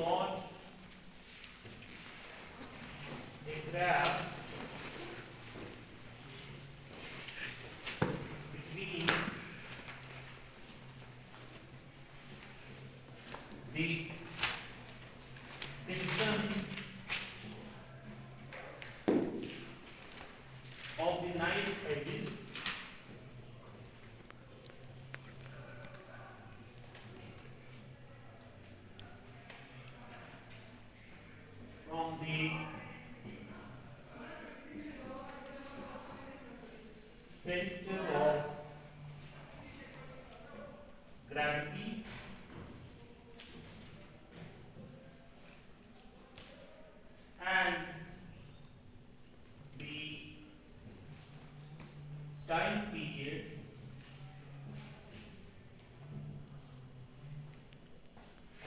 plot a graph between the distance of the knife edges from the center of gravity and the time period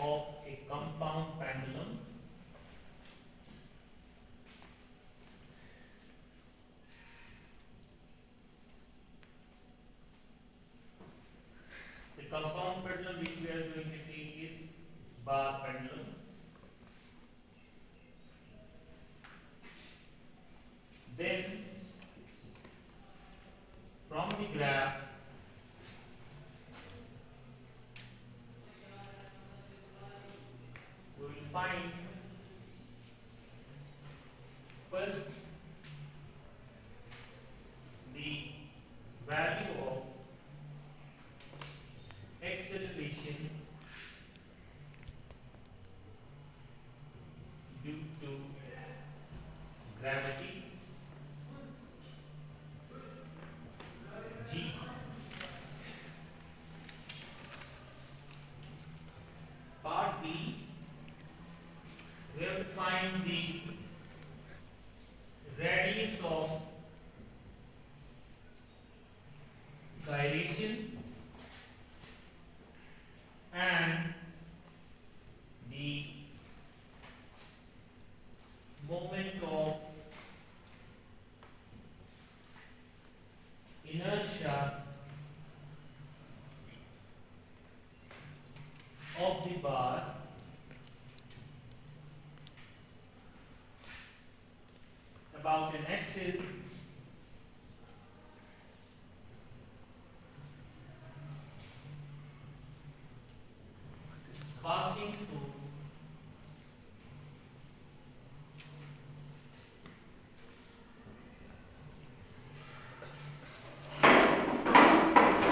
of a compound pendulum the compound pendulum which we are going to take is bar pendulum. Then from the graph we will find first the value of acceleration due to gravity g. Part B, we have to find the radius of gyration and the moment of inertia of the bar about an axis passing through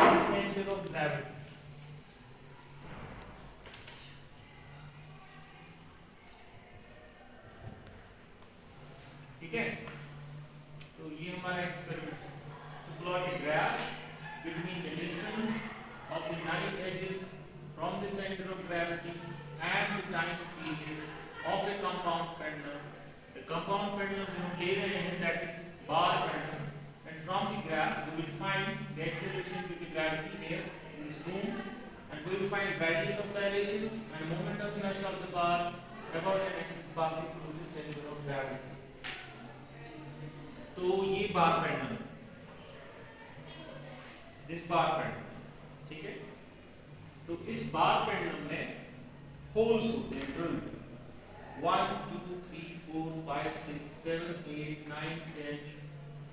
the center of gravity. ठीक है, तो ये हमारा experiment to plot a graph between the distance of the knife edges from the center of gravity and the time period of a compound pendulum. The compound pendulum जो हम ले रहे हैं that is bar pendulum, and from the graph we will find the acceleration due to gravity here in this room, and we will find radius of gyration and moment of inertia of the bar about an axis passing through the center of gravity. तो ये बार pendulum, this bar pendulum, ठीक है। तो इस बार pendulum में holes होते हैं drill 1 2 3 4 5 6 7 8 9 10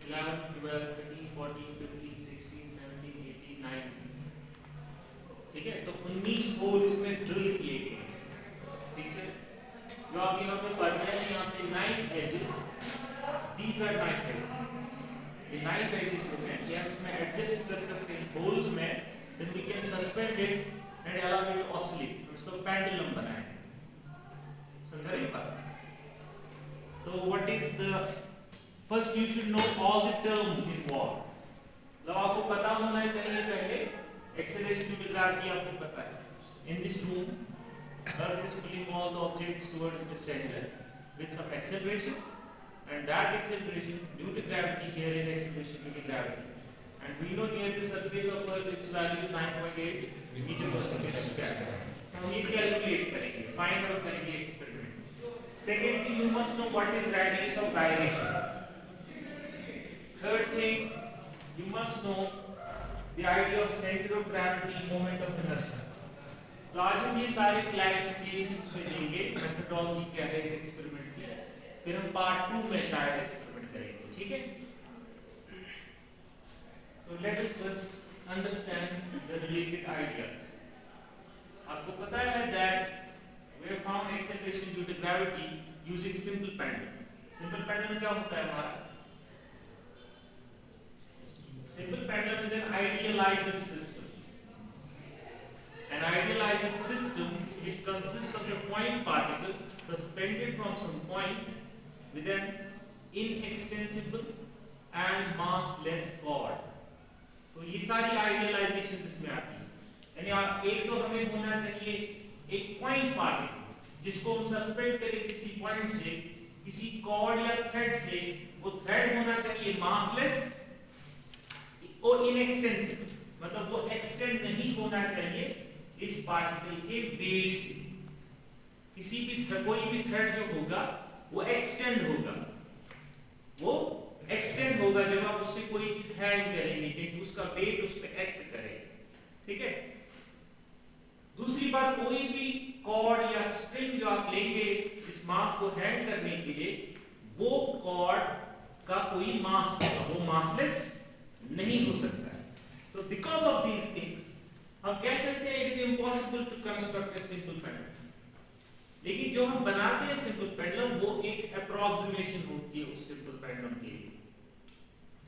11 12 13 14 15 16 17 18 19, ठीक है। तो 19 होल इसमें ड्रिल किए गए हैं, ठीक है। जो आप यहाँ पे पढ़ रहे हैं, यहाँ पे 9 edges, these are knife edges. ये knife edges जो हैं ये हम इसमें एडजस्ट कर सकते हैं होल्स में, then we can suspend it and allow it to oscillate. हम इसको पेंडुलम बनाएंगे, समझ रहे हैं बात? तो what is the first you should know all the terms involved. जब आपको पता होना चाहिए पहले acceleration due to gravity आपको पता है. In this room, Earth is pulling all the objects towards the center with some acceleration. And that acceleration due to gravity here is acceleration due to gravity. And we know near the surface of Earth its value is 9.8 meter per second square. हम ये calculate करेंगे, find out करेंगे experiment. Secondly, you must know what is radius of gyration. Third thing, you must know the idea of center of gravity, moment of inertia. तो आज हम ये सारे clarifications में देंगे, मेथोडोलॉजी क्या है इस एक्सपेरिमेंट की, फिर हम पार्ट 2 में शायद एक्सपेरिमेंट करेंगे, ठीक है। So let us first understand the related ideas. आपको पता है that we have found acceleration due to gravity using simple pendulum. Simple pendulum क्या होता है हमारा? Simple pendulum is an idealized system. An idealized system which consists of a point particle suspended from some point with an inextensible and massless cord. तो ये सारी idealisation इसमें आती है। यानी एक तो हमें होना चाहिए एक पॉइंट पार्टिकल जिसको हम सस्पेंड करें किसी पॉइंट से, किसी कॉर्ड या थ्रेड से। वो थ्रेड होना चाहिए मासलेस और इनएक्सटेंसिबल, मतलब वो एक्सटेंड नहीं होना चाहिए इस पार्टिकल के वेट से। किसी भी कोई भी थ्रेड जो होगा वो एक्सटेंड होगा, वो एक्सटेंड होगा जब आप उससे कोई चीज हैंग करेंगे, क्योंकि उसका वेट उस पर एक्ट करेगा, ठीक है। दूसरी बात, कोई भी कॉर्ड या स्ट्रिंग जो आप लेंगे इस मास को हैंग करने के लिए, वो कॉर्ड का कोई मास होगा, वो मासलेस नहीं हो सकता है। तो बिकॉज ऑफ दीज थिंग्स हम कह सकते हैं it is impossible to construct a simple pendulum. लेकिन जो हम बनाते हैं सिंपल पेंडुलम वो एक अप्रोक्सीमेशन होती है उस सिंपल पेंडुलम के लिए,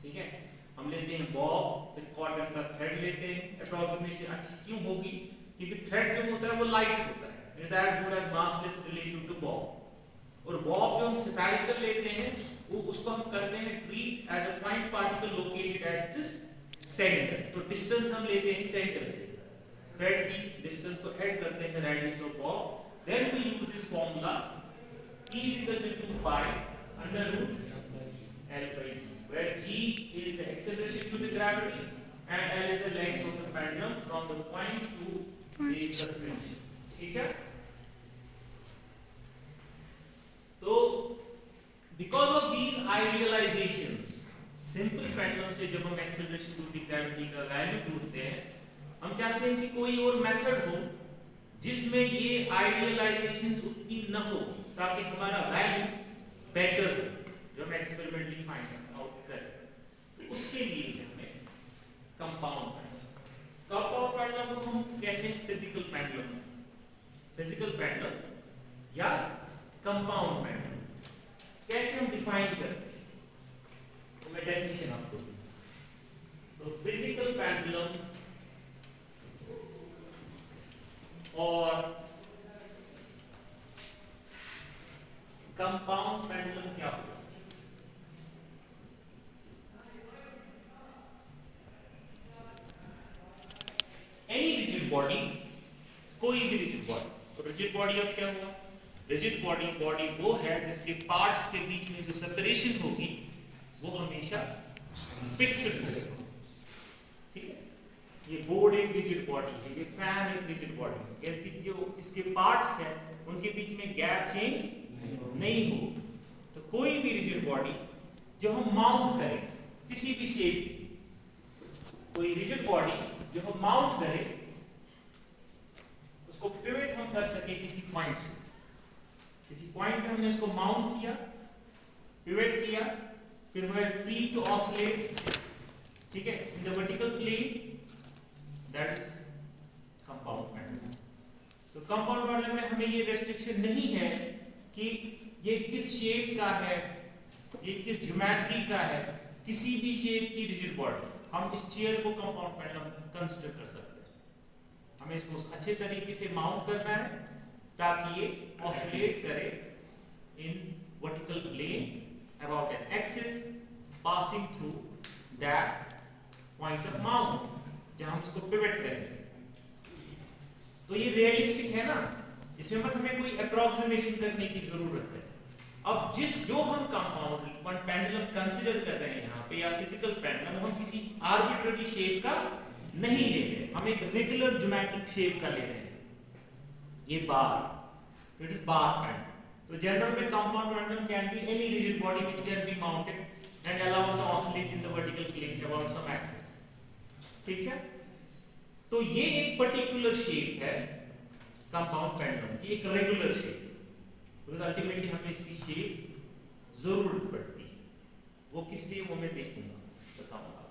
ठीक है। हम लेते हैं बॉब, फिर कॉटन का थ्रेड लेते हैं। अप्रोक्सीमेशन अच्छी क्यों होगी? क्योंकि थ्रेड जो होता है वो लाइट होता है, it is as good as massless relative to bob. और बॉब जो हम स्फेरिकल लेते हैं वो उसको हम करते हैं treat as a point particle located at this centre. तो डिस्टेंस हम लेते हैं सेंटर से, थ्रेड की डिस्टेंस को ऐड करते हैं radius of bob. Then we use this formula E is equal to 2 pi under root L by G, where G is the acceleration due to gravity and L is the length of the pendulum from the point to the suspension, ठीक है। तो because of these idealizations, simple pendulum से जब हम acceleration due to gravity का value ढूंढते हैं, हम चाहते हैं कि कोई और मेथड हो जिसमें ये आइडियलाइजेशंस उतनी न हो, ताकि हमारा वैल्यू बेटर हो जो हम एक्सपेरिमेंटली फाइंड आउट करें। तो उसके लिए हमें कंपाउंड पेंडुलम को हम कहते हैं फिजिकल पेंडुलम, फिजिकल पेंडुलम या कंपाउंड पेंडुलम। कैसे हम डिफाइन करते हैं, तो मैं डेफिनेशन आपको दूं। तो फिजिकल पेंडुलम और कंपाउंड पेंडुलम क्या होगा? एनी रिजिड बॉडी, कोई भी रिजिड बॉडी। तो रिजिड बॉडी अब क्या हुआ? रिजिड बॉडी वो है जिसके पार्ट्स के बीच में जो सेपरेशन होगी वो हमेशा फिक्स्ड रहेगा, ठीक है। ये बोर्ड एक रिजिड बॉडी है, ये फैन एक रिजिड बॉडी है। इसकी जो इसके पार्ट्स हैं उनके बीच में गैप चेंज नहीं हो। तो कोई भी रिजिड बॉडी जो हम माउंट करें किसी भी शेप की, कोई रिजिड बॉडी जो हम माउंट करें उसको पिवट हम कर सके किसी पॉइंट से, किसी पॉइंट पे हमने इसको माउंट किया, पिवट किया, फिर वो फ्री टू ऑसिलेट, ठीक है, in the vertical plane, that is compound pendulum. तो कंपाउंड पेंडुलम में हमें ये रेस्ट्रिक्शन नहीं है कि ये किस शेप का है, ये किस ज्योमेट्री का है। किसी भी शेप की रिजिड बॉडी, हम इस चेयर को कंपाउंड पेंडुलम कंसीडर कर सकते हैं। हमें इसको अच्छे तरीके से माउंट करना है ताकि ये ऑसिलेट करे in vertical plane about an axis passing through that point of mount जहां हम इसको पिवट करेंगे। तो ये रियलिस्टिक है ना, इसमें मत हमें कोई अप्रोक्सीमेशन करने की जरूरत है। अब जो हम कंपाउंड पेंडुलम कंसीडर कर रहे हैं यहाँ पे या फिजिकल पेंडुलम, हम किसी आर्बिट्ररी शेप का नहीं ले रहे, हम एक रेगुलर ज्योमेट्रिक शेप का ले रहे हैं। ये bar, it is bar pendulum. तो जनरल में compound pendulum can be any rigid body which can be mounted and allowed to oscillate in the vertical plane about some axis, ठीक है। तो ये एक पर्टिकुलर शेप है कंपाउंड पेंडुलम की एक रेगुलर शेप, बिकॉज अल्टीमेटली हमें इसकी शेप जरूरत पड़ती है, वो किस लिए वो मैं देखूंगा, बताऊंगा।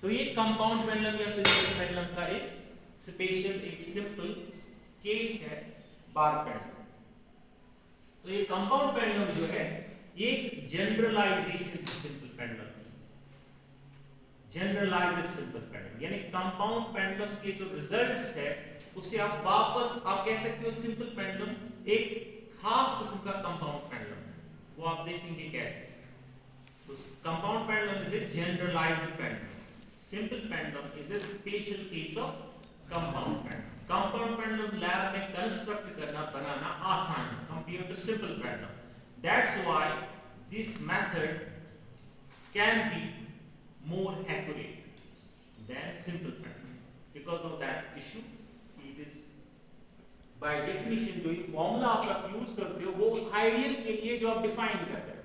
तो ये कंपाउंड पेंडुलम या फिजिकल पेंडुलम का एक स्पेशल एक सिंपल केस है बार पेंडुलम। तो ये कंपाउंड पेंडुलम जो है ये एक generalization simple pendulum, generalized simple pendulum, यानी कंपाउंड पेंडुलम के जो रिजल्ट्स है उससे आप वापस आप कह सकते हो सिंपल पेंडुलम एक खास किस्म का कंपाउंड पेंडुलम है, वो आप देखेंगे कैसे। तो compound pendulum is a generalized pendulum, simple pendulum is a special case of compound pendulum. Compound pendulum lab में कंस्ट्रक्ट करना बनाना आसान है compare to simple pendulum, that's why this method can be more accurate than simple pendulum. Because of that issue, it is by definition जो ये formula आप use करते हो वो उस आइडियल के लिए जो आप डिफाइन कर रहे हो,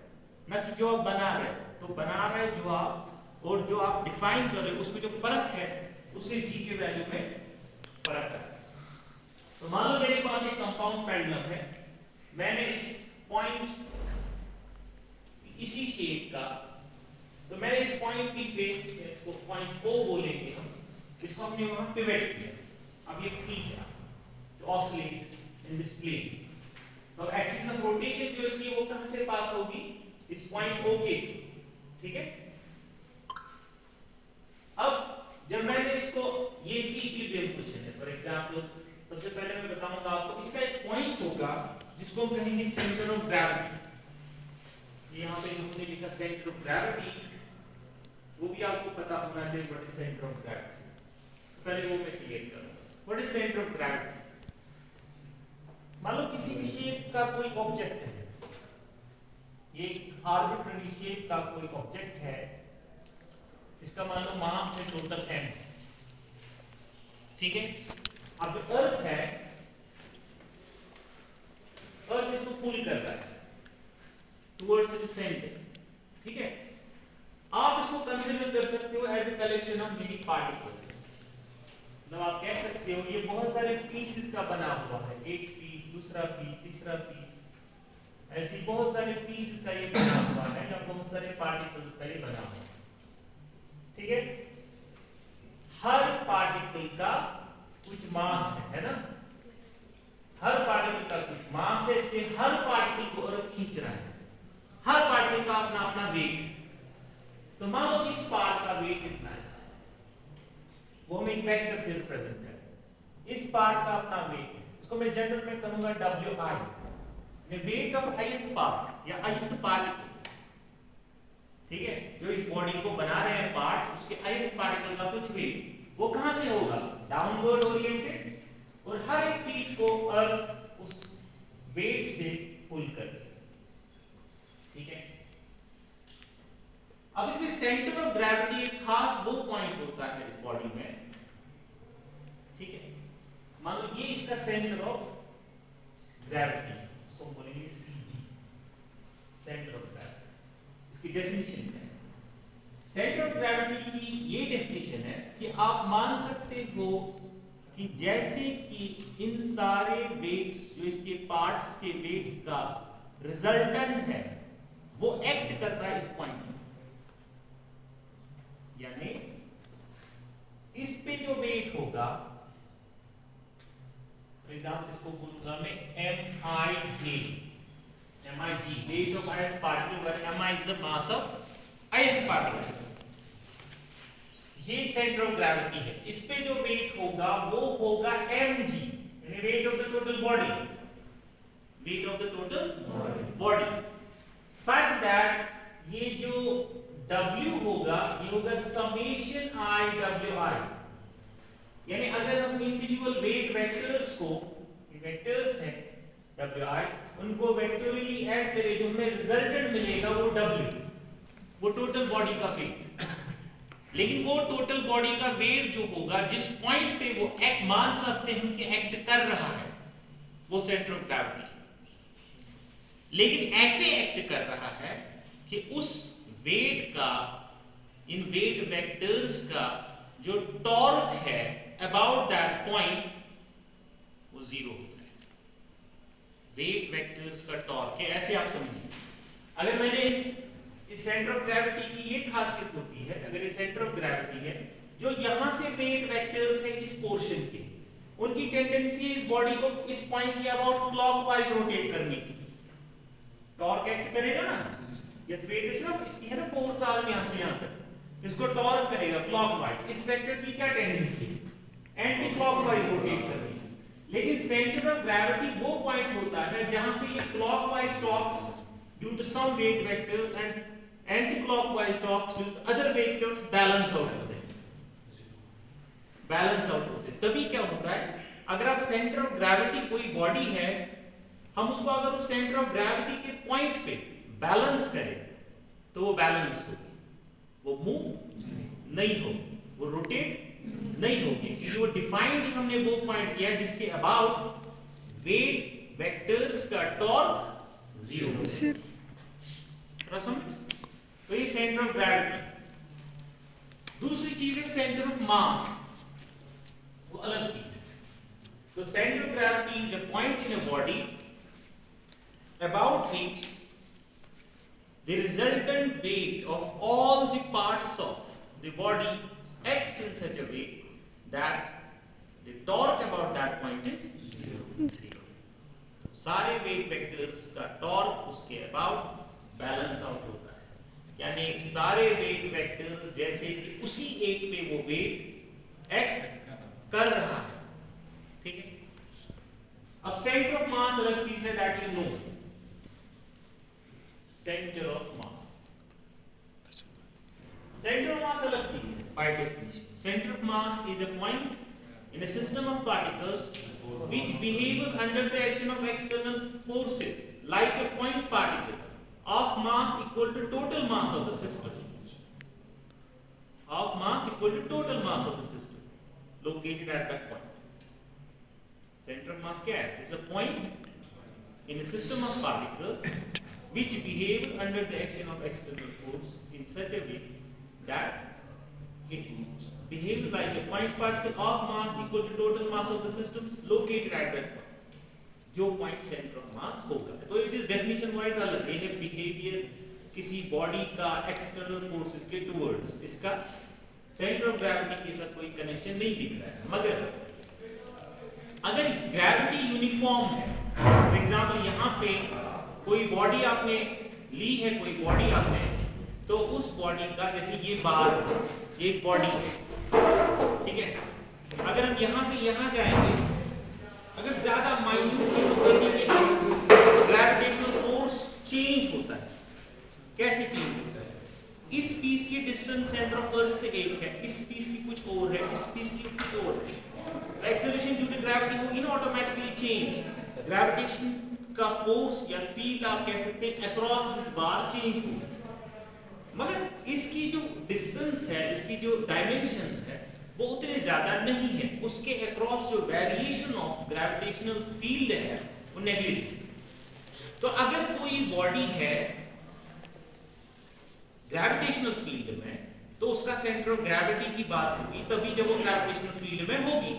ना कि जो आप बना रहे हो। तो बना रहे जो आप और जो आप डिफाइन कर रहे हो उसमें जो फर्क है उससे जी के वैल्यू में फर्क है। तो मान लो मेरे पास एक कंपाउंड पेंडुलम है, मैंने इस पॉइंट इसी शेप का, तो मैंने इस पॉइंट पी पे, इसको पॉइंट ओ बोलेंगे हम, इसको हमने वहां पिवट किया, अब ये फ्री है तो ऑसिलेट इन दिस प्लेन। तो एक्सिस ऑफ रोटेशन जो इसकी वो कहां से पास होगी, इस पॉइंट ओ के, ठीक है। अब जब मैंने इसको, ये इसकी इक्विलिब्रियम पोजीशन है, फॉर एग्जांपल सबसे पहले मैं बताऊंगा आपको, इसका एक पॉइंट होगा जिसको हम कहेंगे सेंटर ऑफ ग्रेविटी। यहां पे हमने लिखा सेंटर ऑफ ग्रेविटी, वो भी आपको पता होना चाहिए what is centre of gravity. पहले वो मैं क्लियर करूं, what is centre of gravity. मान लो किसी भी शेप का कोई ऑब्जेक्ट है, ये आर्बिट्ररी शेप का कोई ऑब्जेक्ट है, इसका मान लो मास है टोटल m, ठीक है। अब जो अर्थ है, अर्थ इसको पुल कर रहा है टुवर्ड्स द सेंटर, ठीक है। आप इसको कंसीडर कर सकते हो as a collection of mini particles, मतलब आप कह सकते हो ये बहुत सारे पीसेस का बना हुआ है, एक पीस, दूसरा पीस, तीसरा पीस, ऐसी बहुत सारे पीसेस का ये बना हुआ है या बहुत सारे पार्टिकल्स का ये बना हुआ है, ठीक है। हर पार्टिकल का कुछ मास है ना, हर पार्टिकल का कुछ मास है, इसलिए हर पार्टिकल को अर्थ खींच रहा है, हर पार्टिकल का अपना अपना वेट। तो मान लो इस पार्ट का वेट कितना है, वो हम एक वेक्टर से रिप्रेजेंट करें, इस पार्ट का अपना वेट, इसको मैं जनरल में करूंगा WI, weight of ith part या ith पार्टिकल, ठीक है। जो इस बॉडी को बना रहे हैं पार्ट्स, उसके ith पार्टिकल का कुछ वेट, वो कहां से होगा, डाउनवर्ड ओरिएंटेड, और हर एक पीस को अर्थ उस वेट से पुल कर, ठीक है। अब इसमें सेंटर ऑफ ग्रेविटी एक खास वो पॉइंट होता है इस बॉडी में, ठीक है। मान लो ये इसका सेंटर ऑफ ग्रेविटी, इसको बोलेंगे CG, सेंटर ऑफ ग्रेविटी। इसकी डेफिनेशन क्या है, सेंटर ऑफ ग्रेविटी की ये डेफिनेशन है कि आप मान सकते हो कि जैसे कि इन सारे वेट्स जो इसके पार्ट्स के वेट्स का रिजल्टेंट है वो एक्ट करता है इस पॉइंट में, यानी इस पे जो वेट होगा, फॉर एग्जांपल इसको बोलूंगा मैं MIG, weight of ith particle, where mi is the mass of ith particle. ये सेंटर ऑफ ग्रेविटी है, इस पे जो वेट होगा वो होगा mg, यानी weight of the total body, weight of the total body, such that ये जो W होगा ये होगा समेशन I WI, यानी अगर हम इंडिविजुअल वेट वेक्टर्स को, वेक्टर्स हैं WI, उनको वेक्टोरियली ऐड करें, जो हमें रिजल्टेंट मिलेगा वो W, वो टोटल बॉडी का वेट। लेकिन वो टोटल बॉडी का वेट जो होगा जिस पॉइंट पे वो एक्ट, मान सकते हैं कि एक्ट कर रहा है, वो सेंटर ऑफ ग्रेविटी, लेकिन ऐसे एक्ट कर रहा है कि उस वेट का, इन वेट वेक्टर्स का जो टॉर्क है अबाउट दैट पॉइंट वो जीरो होता है, वेक्टर्स का टॉर्क है, ऐसे आप समझिए। अगर मैंने इस सेंटर ऑफ ग्रेविटी की ये खासियत होती है, अगर ये सेंटर ऑफ ग्रेविटी है, जो यहां से वेट वेक्टर्स है इस पोर्शन के, उनकी टेंडेंसी है इस बॉडी को इस पॉइंट के अबाउट क्लॉकवाइज रोटेट करने की। टॉर्क एक्ट करेगा ना, ये वेट इस ना इसकी है ना फोर्स आर्म यहां से यहां तक, तो इसको टॉर्क करेगा क्लॉकवाइज। इस वेक्टर की क्या टेंडेंसी है? एंटी क्लॉकवाइज रोटेट करने की। लेकिन सेंटर ऑफ ग्रेविटी वो पॉइंट होता है जहां से ये clockwise torques due to some weight vectors and anti clockwise torques due to other vectors balance out होते हैं, बैलेंस आउट होते हैं। तभी क्या होता है, अगर आप सेंटर ऑफ ग्रेविटी कोई बॉडी है, हम उसको अगर उस सेंटर ऑफ ग्रेविटी के पॉइंट पे बैलेंस करें तो वो बैलेंस होगी, वो मूव नहीं होगी, वो रोटेट नहीं होगी, क्योंकि वो डिफाइंड हमने वो पॉइंट किया जिसके अबाउट वेट वेक्टर्स का टॉर्क 0 होगा। तो ये सेंटर ऑफ ग्रेविटी। दूसरी चीज है सेंटर ऑफ मास, वो अलग चीज है। तो centre of gravity is a point in a body about which the resultant weight of all the parts of the body acts in such a way that the torque about that point is 0. सारे wait vectors का torque उसके about balance out होता है, यानी सारे wait vectors जैसे कि उसी एक पे वो वेट एक्ट कर रहा है। ठीक है, अब सेंटर ऑफ मास अलग चीज है, that you know. Centre of mass, centre of मास अलग चीज है by definition. Centre of mass is a point in a system of particles which behaves under the action of external forces, like a point particle of mass equal to total mass of the system, of mass equal to total mass of the system, located at that point. Center of mass क्या है? It's a point in a system of particles which behaves under the action of external force in such a way that it behaves like a point particle of mass equal to total mass of the system located at that point, जो point center of mass होगा। तो it is definition wise अलग है, behavior किसी body का external forces के towards, इसका center of gravity के साथ कोई connection नहीं दिख रहा है। मगर अगर gravity uniform है, for example यहाँ पे कोई body आपने ली है, कोई body आपने, तो उस body का जैसे ये बार, ये body है, ठीक है, अगर हम यहां से यहां जाएंगे, अगर ज्यादा माइन्यूट करने के लिए ग्रेविटेशनल फोर्स चेंज होता है। कैसे चेंज होता है? इस पीस की डिस्टेंस सेंटर ऑफ अर्थ से एक है, इस पीस की कुछ और है, इस पीस की कुछ और है। एक्सेलरेशन ड्यू टू ग्रेविटी होगी ना, ऑटोमेटिकली चेंज। ग्रेविटेशन का फोर्स या फील्ड आप कह सकते हैं अक्रॉस दिस बार चेंज होगा, मगर इसकी जो डिस्टेंस है, इसकी जो डायमेंशंस है, वो उतने ज्यादा नहीं है। उसके अक्रॉस जो वेरिएशन ऑफ ग्रेविटेशनल फील्ड है वो नेग्लिजिबल। तो अगर कोई बॉडी है ग्रेविटेशनल फील्ड में, तो उसका सेंटर ऑफ ग्रेविटी की बात होगी तभी जब वो ग्रेविटेशनल फील्ड में होगी।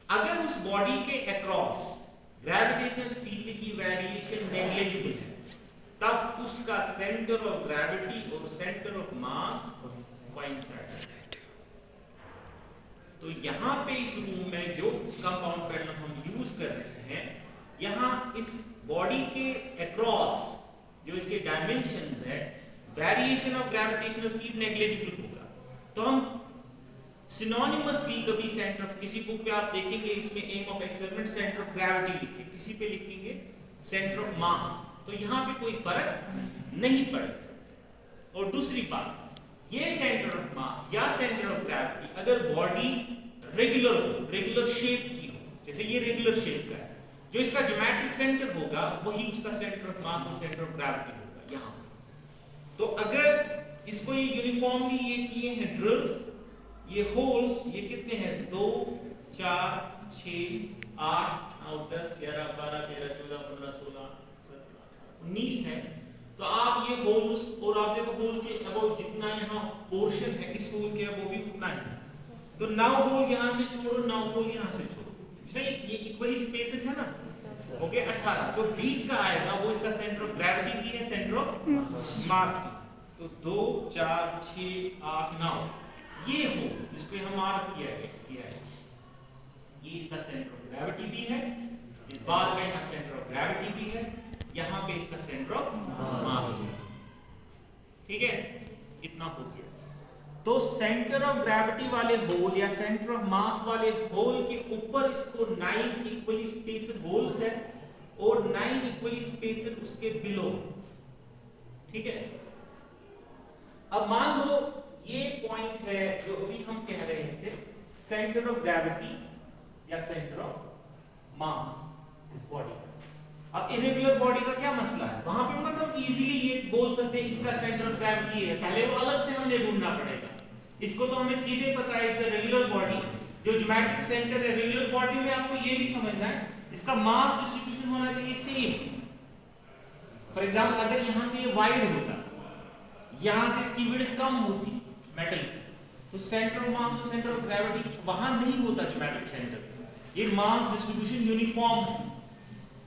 अगर उस बॉडी के अक्रॉस ग्रेविटेशनल फील्ड की वेरिएशन नेग्लिजिबल है, तब उसका सेंटर ऑफ ग्रेविटी और सेंटर ऑफ मास कोइंसाइड। तो यहां पे इस रूम में जो कंपाउंड पेंडुलम हम यूज कर रहे हैं, यहां इस बॉडी के अक्रॉस जो इसके डायमेंशंस है, variation of gravitational field negligible होगा। तो हम सिनोनिमसली कभी सेंटर ऑफ, किसी बुक पे आप देखेंगे इसमें aim of experiment centre of gravity लिखे, किसी पे लिखेंगे सेंटर ऑफ मास, तो यहां पे कोई फर्क नहीं पड़ेगा। और दूसरी बात, ये सेंटर ऑफ मास या सेंटर ऑफ ग्रेविटी अगर बॉडी रेगुलर हो, रेगुलर शेप की हो, जैसे ये रेगुलर शेप का है, जो इसका ज्योमेट्रिक सेंटर होगा वही उसका सेंटर ऑफ मास और सेंटर ऑफ ग्रेविटी होगा यहां। तो अगर इसको ये यूनिफॉर्मली ये किए हैं ड्रिल्स, ये होल्स, ये कितने हैं? 2 4 6 8 9 10 11 12 13 14 15 16 19 है। तो आप ये होल्स, और आप देखो होल के अबाउट जितना यहाँ पोर्शन है, इस होल के अब वो भी उतना है। तो 9 होल यहाँ से छोड़ो, 9 होल यहाँ से छोड़ो, ये इक्वली स्पेस है ना, ओके 18। जो बीच का आएगा वो इसका सेंटर ऑफ ग्रेविटी भी है, सेंटर ऑफ मास भी। तो 2 4 6 8 9 ये हो, इसको हम मार्क किया है, ये इसका सेंटर ऑफ ग्रेविटी भी है, इस बार का यहाँ सेंटर ऑफ ग्रेविटी भी है, यहाँ पे इसका सेंटर ऑफ मास भी है। ठीक है, इतना हो गया। तो सेंटर ऑफ ग्रेविटी वाले होल या सेंटर ऑफ मास वाले होल के ऊपर इसको 9 इक्वली स्पेस्ड होल्स है और 9 इक्वली स्पेस्ड उसके बिलो। ठीक है, अब मान लो ये पॉइंट है जो अभी हम कह रहे थे सेंटर ऑफ ग्रेविटी या सेंटर ऑफ मास इस बॉडी का। अब इरेगुलर बॉडी का क्या मसला है, वहां पे मतलब इजीली ये बोल सकते हैं इसका सेंटर ऑफ ग्रेविटी है, पहले वो अलग से हमें ढूंढना पड़ेगा। इसको तो हमें सीधे पता है इट्स अ रेगुलर बॉडी, जो ज्योमेट्रिक सेंटर है रेगुलर बॉडी में आपको ये भी समझना है इसका मास डिस्ट्रीब्यूशन होना चाहिए सेम। फॉर एग्जांपल अगर यहां से ये वाइड होता, यहां से इसकी विड्थ कम होती मेटल की, तो सेंटर ऑफ मास और सेंटर ऑफ ग्रेविटी वहां नहीं होता ज्योमेट्रिक सेंटर। ये मास डिस्ट्रीब्यूशन यूनिफॉर्म है,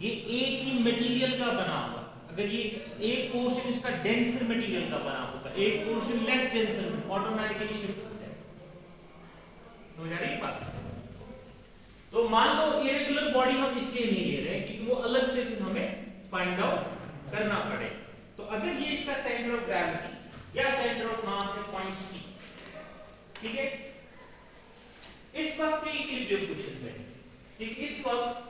ये एक ही मटेरियल का बना हुआ। अगर ये एक पोर्शन इसका डेंसर मटेरियल का बना होता, एक portion less denser, automatically shift हो जाए। समझ आ रही है बात? तो मान लो इरेगुलर बॉडी हम इसलिए नहीं ले रहे क्योंकि वो अलग से फिर हमें फाइंड आउट करना पड़े। तो अगर ये इसका सेंटर ऑफ ग्रेविटी या सेंटर ऑफ मास है पॉइंट सी, ठीक है, इस वक्त ये इक्विलिब्रियम क्वेश्चन है। ठीक, इस वक्त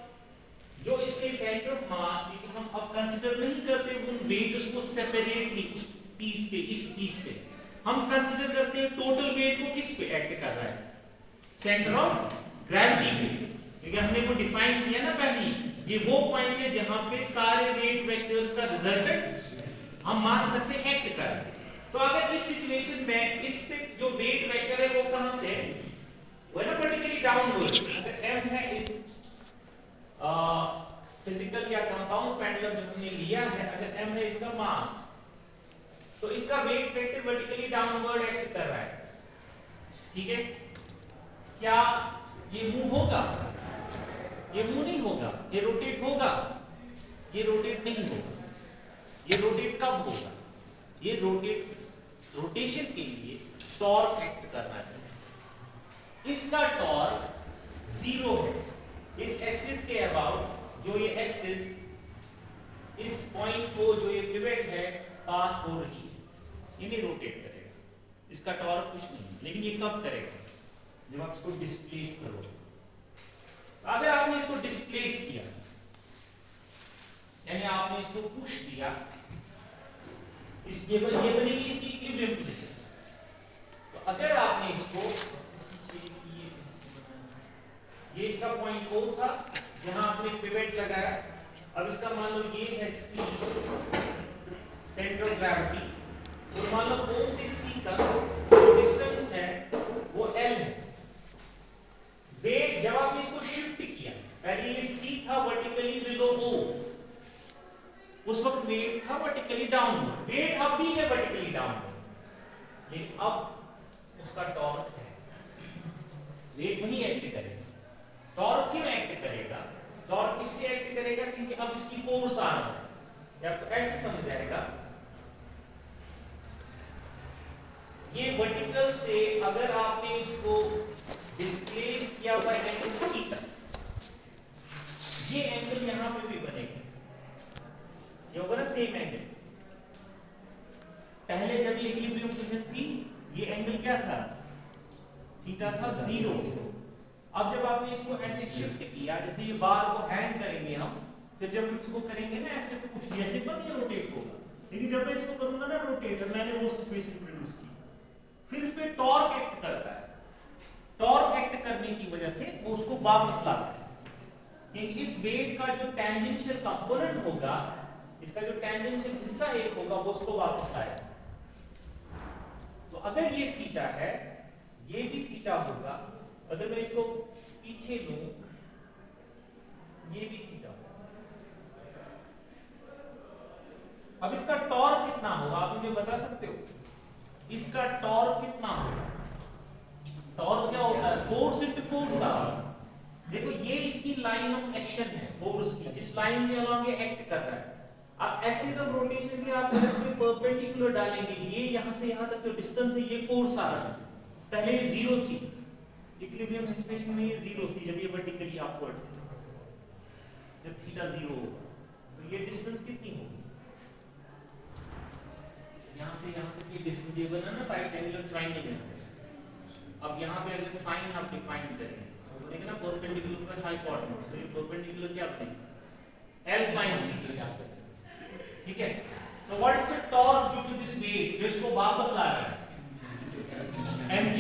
जो इसके सेंटर ऑफ मास, हम अब कंसीडर नहीं करते उन वेट्स को सेपरेटली उस पीस पे, इस पीस पे, हम कंसीडर करते हैं टोटल वेट को किस पे एक्ट कर रहा है, सेंटर ऑफ ग्रेविटी पे। क्योंकि हमने वो डिफाइन किया ना पहले, ये वो पॉइंट है जहां पे सारे वेट वेक्टर्स का रिजल्टेंट हम मान सकते हैं एक्ट कर रहे हैं। तो अगर इस सिचुएशन में इस पे जो वेट वेक्टर है वो कहां से है, वो है ना वर्टिकली डाउनवर्ड। अगर m है इस फिजिकल या कंपाउंड पेंडुलम जो हमने लिया है, अगर m है इसका मास, तो इसका weight vector vertically downward act कर रहा है। ठीक है, क्या ये मूव होगा? ये मूव नहीं होगा। ये रोटेट होगा? ये रोटेट नहीं होगा। ये रोटेट कब होगा? ये रोटेशन के लिए टॉर्क एक्ट करना चाहिए। इसका टॉर्क 0 है। इस एक्सिस के अबाउट जो ये एक्सिस इस पॉइंट को जो ये पिवट है पास हो रही है, ये नहीं रोटेट करेगा, इसका टॉर्क कुछ नहीं। लेकिन ये कब करेगा? जब आप इसको डिस्प्लेस करोगे। अगर आपने इसको डिस्प्लेस किया, यानी आपने इसको पुश दिया, ये बनेगी इसकी इक्विलिब्रियम पोजीशन। तो अगर आपने इसको ये इसका पॉइंट O था जहां आपने पिवट लगाया, अब इसका मान लो ये है C, सेंटर ऑफ ग्रेविटी, और मान लो O से C तक जो डिस्टेंस है वो L है। वेट जब आपने इसको शिफ्ट किया, पहले ये C था वर्टिकली बिलो O, उस वक्त वेट था वर्टिकली डाउनवर्ड, वेट अब भी है वर्टिकली डाउनवर्ड, लेकिन अब उसका टॉर्क है, वेट वही एक्ट करेगा। टॉर्क क्यों एक्ट करेगा? टॉर्क इसलिए एक्ट करेगा क्योंकि अब इसकी फोर्स आ रहा है। आपको ऐसे समझ आएगा, ये वर्टिकल से अगर आपने इसको डिस्प्लेस किया बाय एंगल थीटा, ये एंगल यहां पे भी बनेगा, ये होगा ना सेम एंगल। पहले जब ये इक्विलिब्रियम पोजीशन थी, ये एंगल क्या था? थीटा था 0। अब जब आपने इसको ऐसे शिफ्ट किया, जैसे ये बार को हैंग करेंगे हम, फिर जब इसको करेंगे ना ऐसे पुश, ऐसे बस ये रोटेट होगा, लेकिन जब मैं इसको करूंगा ना रोटेट, मैंने वो सिचुएशन प्रोड्यूस की, फिर इस पे टॉर्क एक्ट करता है। टॉर्क एक्ट करने की वजह से वो उसको वापस लाता है, क्योंकि इस वेट का जो टेंजेंशियल कंपोनेंट होगा, इसका जो टेंजेंशियल हिस्सा एक होगा, वो उसको वापस लाएगा। तो अगर ये थीटा है, ये भी थीटा होगा। अगर मैं इसको पीछे लूं, ये भी थीटा होगा। अब इसका टॉर्क कितना होगा, आप मुझे बता सकते हो? इसका टॉर्क कितना होगा? टॉर्क क्या होता है? Force into force. देखो ये इसकी लाइन ऑफ एक्शन है फोर्स की, जिस इस लाइन के अलॉन्ग ये एक्ट कर रहा है। अब एक्सिस ऑफ रोटेशन से आप इसमें परपेंडिकुलर डालेंगे, ये यहां से यहां तक जो डिस्टेंस है ये फोर्स आ रहा है, पहले ये जीरो थी, इक्विलिब्रियम सिचुएशन में ये जीरो थी जब ये वर्टिकली अपवर्ड थी, जब थीटा जीरो होगा तो ये डिस्टेंस कितनी होगी, यहां से यहां तक ये डिस्टेंस ये बना ना राइट एंगुलर ट्रायंगल है। अब यहां पे अगर साइन आप डिफाइन करें तो देखिए ना परपेंडिकुलर पर हाइपोटेन्यूज, तो ये परपेंडिकुलर क्या बनेगी L sin थीटा, ठीक है। तो what is the torque due to this weight जो इसको वापस ला रहा है, mg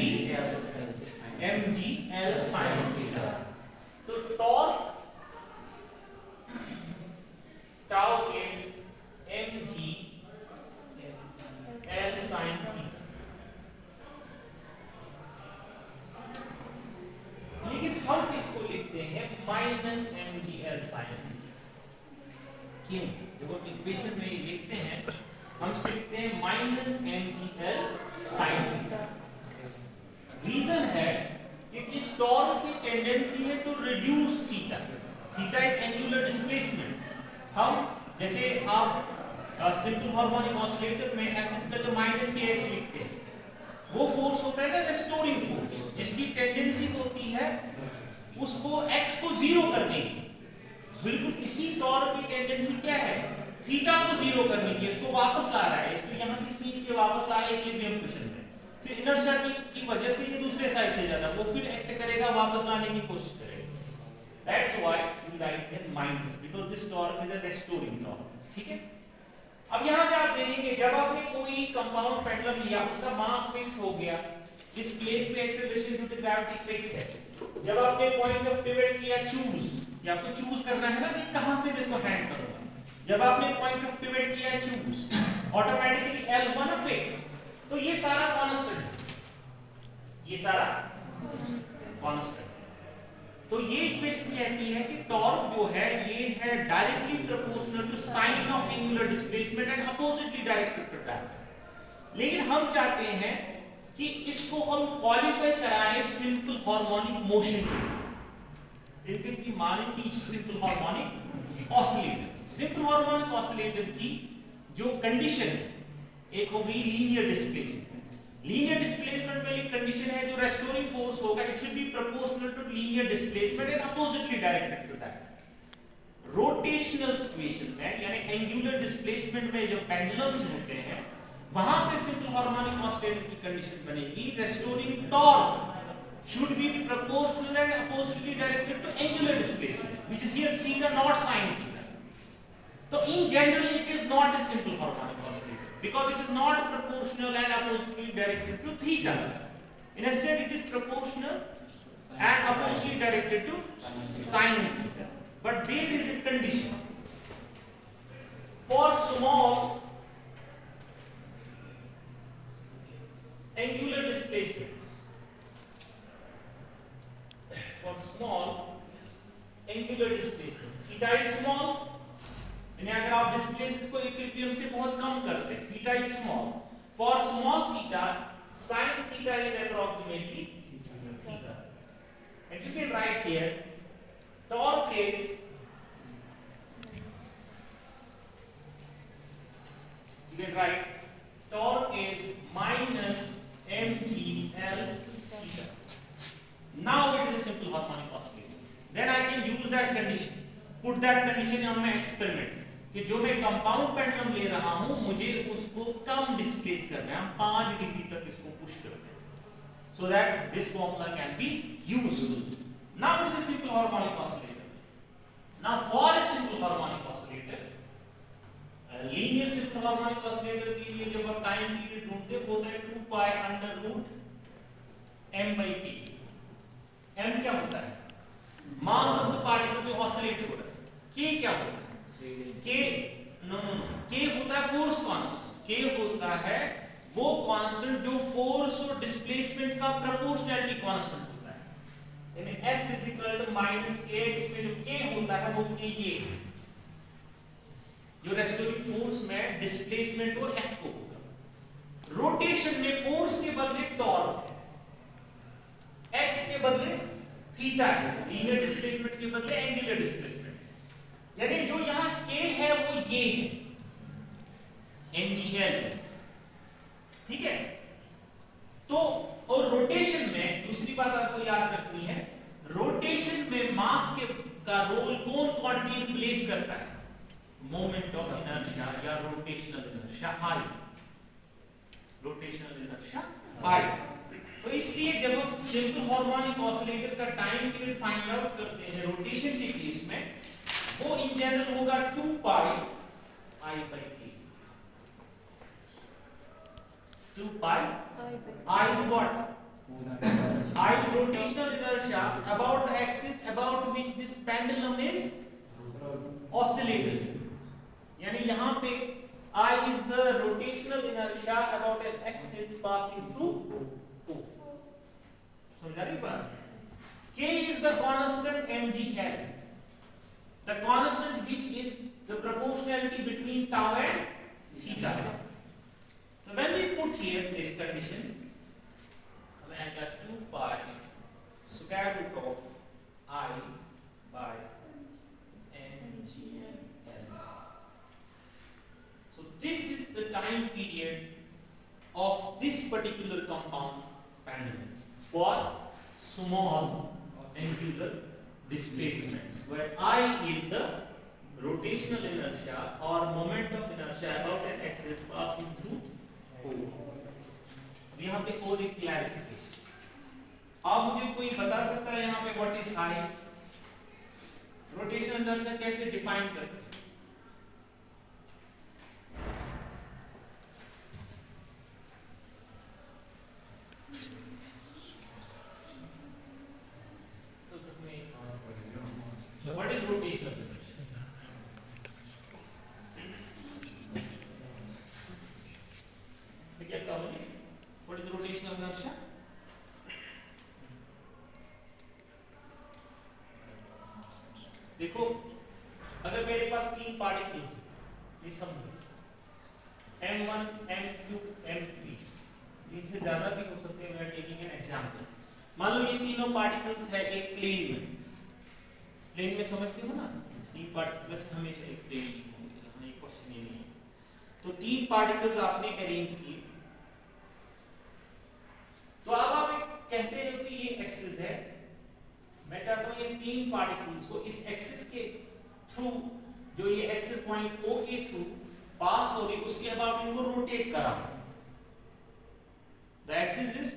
L sin थीटा। तो torque tau is mg L sin theta. लेकिन हम इसको लिखते हैं minus mg L sin theta. क्यों? जब हम इक्वेशन में लिखते हैं हम इसको लिखते हैं minus mg L sin theta. Reason है क्योंकि टॉर्क की टेंडेंसी है to reduce theta, theta is angular displacement. हम जैसे आप सिंपल हार्मोनिक ऑसिलेटर में f equal to minus kx लिखते हैं, वो फोर्स होता है ना रेस्टोरिंग फोर्स, जिसकी टेंडेंसी होती है उसको x को जीरो करने की। बिल्कुल इसी टॉर्क की टेंडेंसी क्या है, थीटा को जीरो करने की, इसको वापस ला रहा है, इसको यहां से खींच के वापस ला रहा है इक्विलिब्रियम पोजीशन में, फिर इनर्शिया की वजह से ये दूसरे साइड से जाता है, वो फिर एक्ट करेगा, वापस लाने की कोशिश करेगा। That's why we write here minus, because this torque is a restoring torque, ठीक है। अब यहां पे आप देखेंगे जब आपने कोई कंपाउंड पेंडुलम लिया, उसका मास फिक्स हो गया, इस प्लेस पे acceleration due to gravity fix है, जब आपने पॉइंट ऑफ पिवट किया चूज, ये आपको चूज करना है ना कि कहां से मैं इसको हैंड करूंगा, जब आपने पॉइंट ऑफ पिवट किया चूज, ऑटोमेटिकली L हुआ ना फिक्स, तो ये सारा कांस्टेंट है, ये सारा कांस्टेंट। तो ये इक्वेशन कहती है कि टॉर्क जो है ये है directly proportional to sine of angular displacement and oppositely directed to that. लेकिन हम चाहते हैं कि इसको हम क्वालिफाई कराएं सिंपल हार्मोनिक मोशन में, इनके माने कि simple harmonic oscillator, simple harmonic oscillator की जो कंडीशन है, एक हो गई लीनियर डिस्प्लेसमेंट। लीनियर डिस्प्लेसमेंट में एक कंडीशन है जो रेस्टोरिंग फोर्स होगा, it should be proportional to linear displacement and oppositely directed to that. Rotational situation में यानी एंगुलर डिस्प्लेसमेंट में जब पेंडुलम्स होते हैं वहां पे सिंपल हार्मोनिक ऑसिलेटर की कंडीशन बनेगी, restoring torque should be proportional and oppositely directed to angular displacement, which is here theta not sin theta. So in general it is not a simple harmonic oscillator because it is not proportional and oppositely directed to theta. Instead it is proportional and oppositely directed to sin theta. But there is a condition for small angular displacements. For small angular displacements, theta is small. यानी अगर आप displace को equilibrium से बहुत कम करते हैं, theta is small. For small theta, sin theta is approximately theta. And you can write here, torque is minus mgl theta. Now it is a simple harmonic oscillator. Then I can use that condition, put that condition on my experiment कि जो मैं compound pendulum ले रहा हूं मुझे उसको कम displace करना है, हम 5 डिग्री तक इसको पुश करते हैं, so that this formula can be used. Now it is a simple harmonic oscillator. Now for a simple harmonic oscillator, linear simple harmonic oscillator के लिए जब आप टाइम पीरियड ढूंढते होता है 2 pi under root m by p. m क्या होता है, मास ऑफ द पार्टिकल जो ऑसिलेट हो रहा है, k क्या होता है, k k होता है फोर्स कांस्टेंट, k होता है वो कांस्टेंट जो फोर्स और डिस्प्लेसमेंट का प्रोपोर्शनलिटी कांस्टेंट होता है, यानी f is equal to minus kx में जो k होता है वो k ये जो रेस्टोरिंग फोर्स में डिस्प्लेसमेंट और f को होगा। रोटेशन में फोर्स के बदले टॉर्क है, x के बदले थीटा है, लीनियर डिस्प्लेसमेंट के बदले एंगुलर डिस्प्लेसमेंट। यानी जो यहाँ k है वो ये है mgl, ठीक है। तो और रोटेशन में दूसरी बात आपको याद रखनी है, रोटेशन में मास के का रोल कौन क्वांटिटी प्लेस करता है? मोमेंट ऑफ इनर्शिया या rotational inertia I, rotational inertia I। तो इसलिए जब हम सिंपल हार्मोनिक ऑसिलेटर का टाइम पीरियड फाइंड आउट करते हैं रोटेशन के केस में, वो इन जनरल होगा 2 पाई I by K। 2 pi I is what? I is rotational inertia about the axis about which this pendulum is oscillating। यानी यहाँ पे I is the rotational inertia about an axis passing through O। समझा रही बात? K is the constant mgl, the constant which is the proportionality between tau and theta। So when we put here this condition, I got 2 pi square root of I by mgl। So this is the time period of this particular compound pendulum for small angular displacements, where I is the rotational inertia or moment of inertia about an axis passing through O। यहाँ पे और एक clarification, आप मुझे कोई बता सकता है यहाँ पे what is I? Rotational inertia कैसे डिफाइन करते हैं? What is rotational inertia? क्या कहोगे? What is rotational inertia? देखो, अगर मेरे पास 3 पार्टिकल्स हैं, ये समझो, M1, M2, M3, इनसे ज्यादा भी हो सकते हैं। मैं टेकिंग एन एग्जांपल, मान लो ये तीनों पार्टिकल्स है एक प्लेन में। प्लेन में समझते हो ना, 3 पार्टिकल्स हमेशा एक प्लेन में होंगे, हमें क्वेश्चन ही नहीं है। तो 3 पार्टिकल्स आपने अरेंज किए, तो अब आप कहते हैं कि ये एक्सिस है, मैं चाहता हूं ये 3 पार्टिकल्स को इस एक्सिस के थ्रू, जो ये एक्सिस पॉइंट O के थ्रू पास हो रही, उसके अबाउट इनको rotate कराऊं। The axis is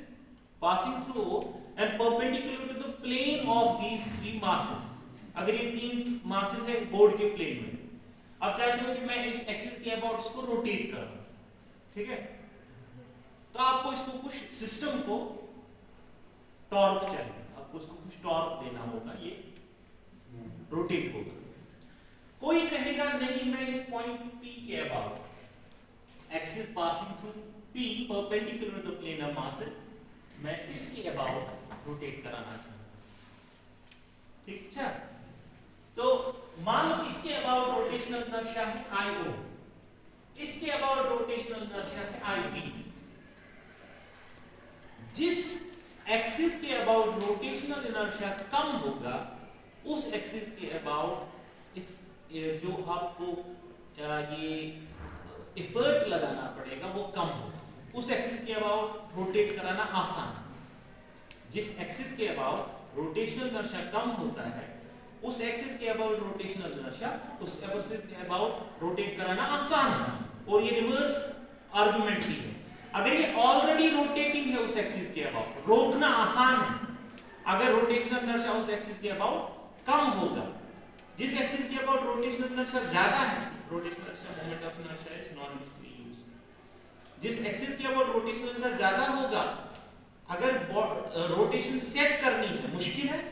passing through O and perpendicular to the plane of these 3 masses। अगर ये 3 masses है बोर्ड के प्लेन में, अब चाहते हो कि मैं इस एक्सिस के अबाउट इसको रोटेट करूं, ठीक है? तो आपको इसको कुछ सिस्टम को टॉर्क चाहिए, आपको इसको कुछ टॉर्क देना होगा, ये रोटेट होगा। कोई कहेगा नहीं, मैं इस पॉइंट P के about axis passing through P perpendicular to the plane of masses, मैं इसके अबाउट रोटेट कराना चाहता हूं, ठीक है? तो मान लो इसके अबाउट रोटेशनल इनर्शिया है IO, इसके अबाउट रोटेशनल इनर्शिया है IB। जिस एक्सिस के अबाउट रोटेशनल इनर्शिया कम होगा, उस एक्सिस के अबाउट जो आपको ये एफर्ट लगाना पड़ेगा वो कम होगा, उस एक्सिस के अबाउट रोटेट कराना आसान। जिस एक्सिस के अबाउट रोटेशनल इनर्शिया कम होता है, उस एक्सिस के अबाउट रोटेशनल इनर्शिया उस एक्सिस के अबाउट रोटेट कराना आसान है। और ये रिवर्स आर्गुमेंट भी है, अगर ये ऑलरेडी रोटेटिंग है उस एक्सिस के अबाउट, रोकना आसान है। अगर रोटेशनल इनर्शिया उस एक्सिस के अबाउट कम होगा, जिस एक्सिस के अबाउट रोटेशनल इनर्शिया ज्यादा है, rotational inertia moment of inertia is normally used. जिस एक्सिस के अबाउट रोटेशनल इनर्शिया ज्यादा होगा, अगर रोटेशन सेट करनी है मुश्किल है,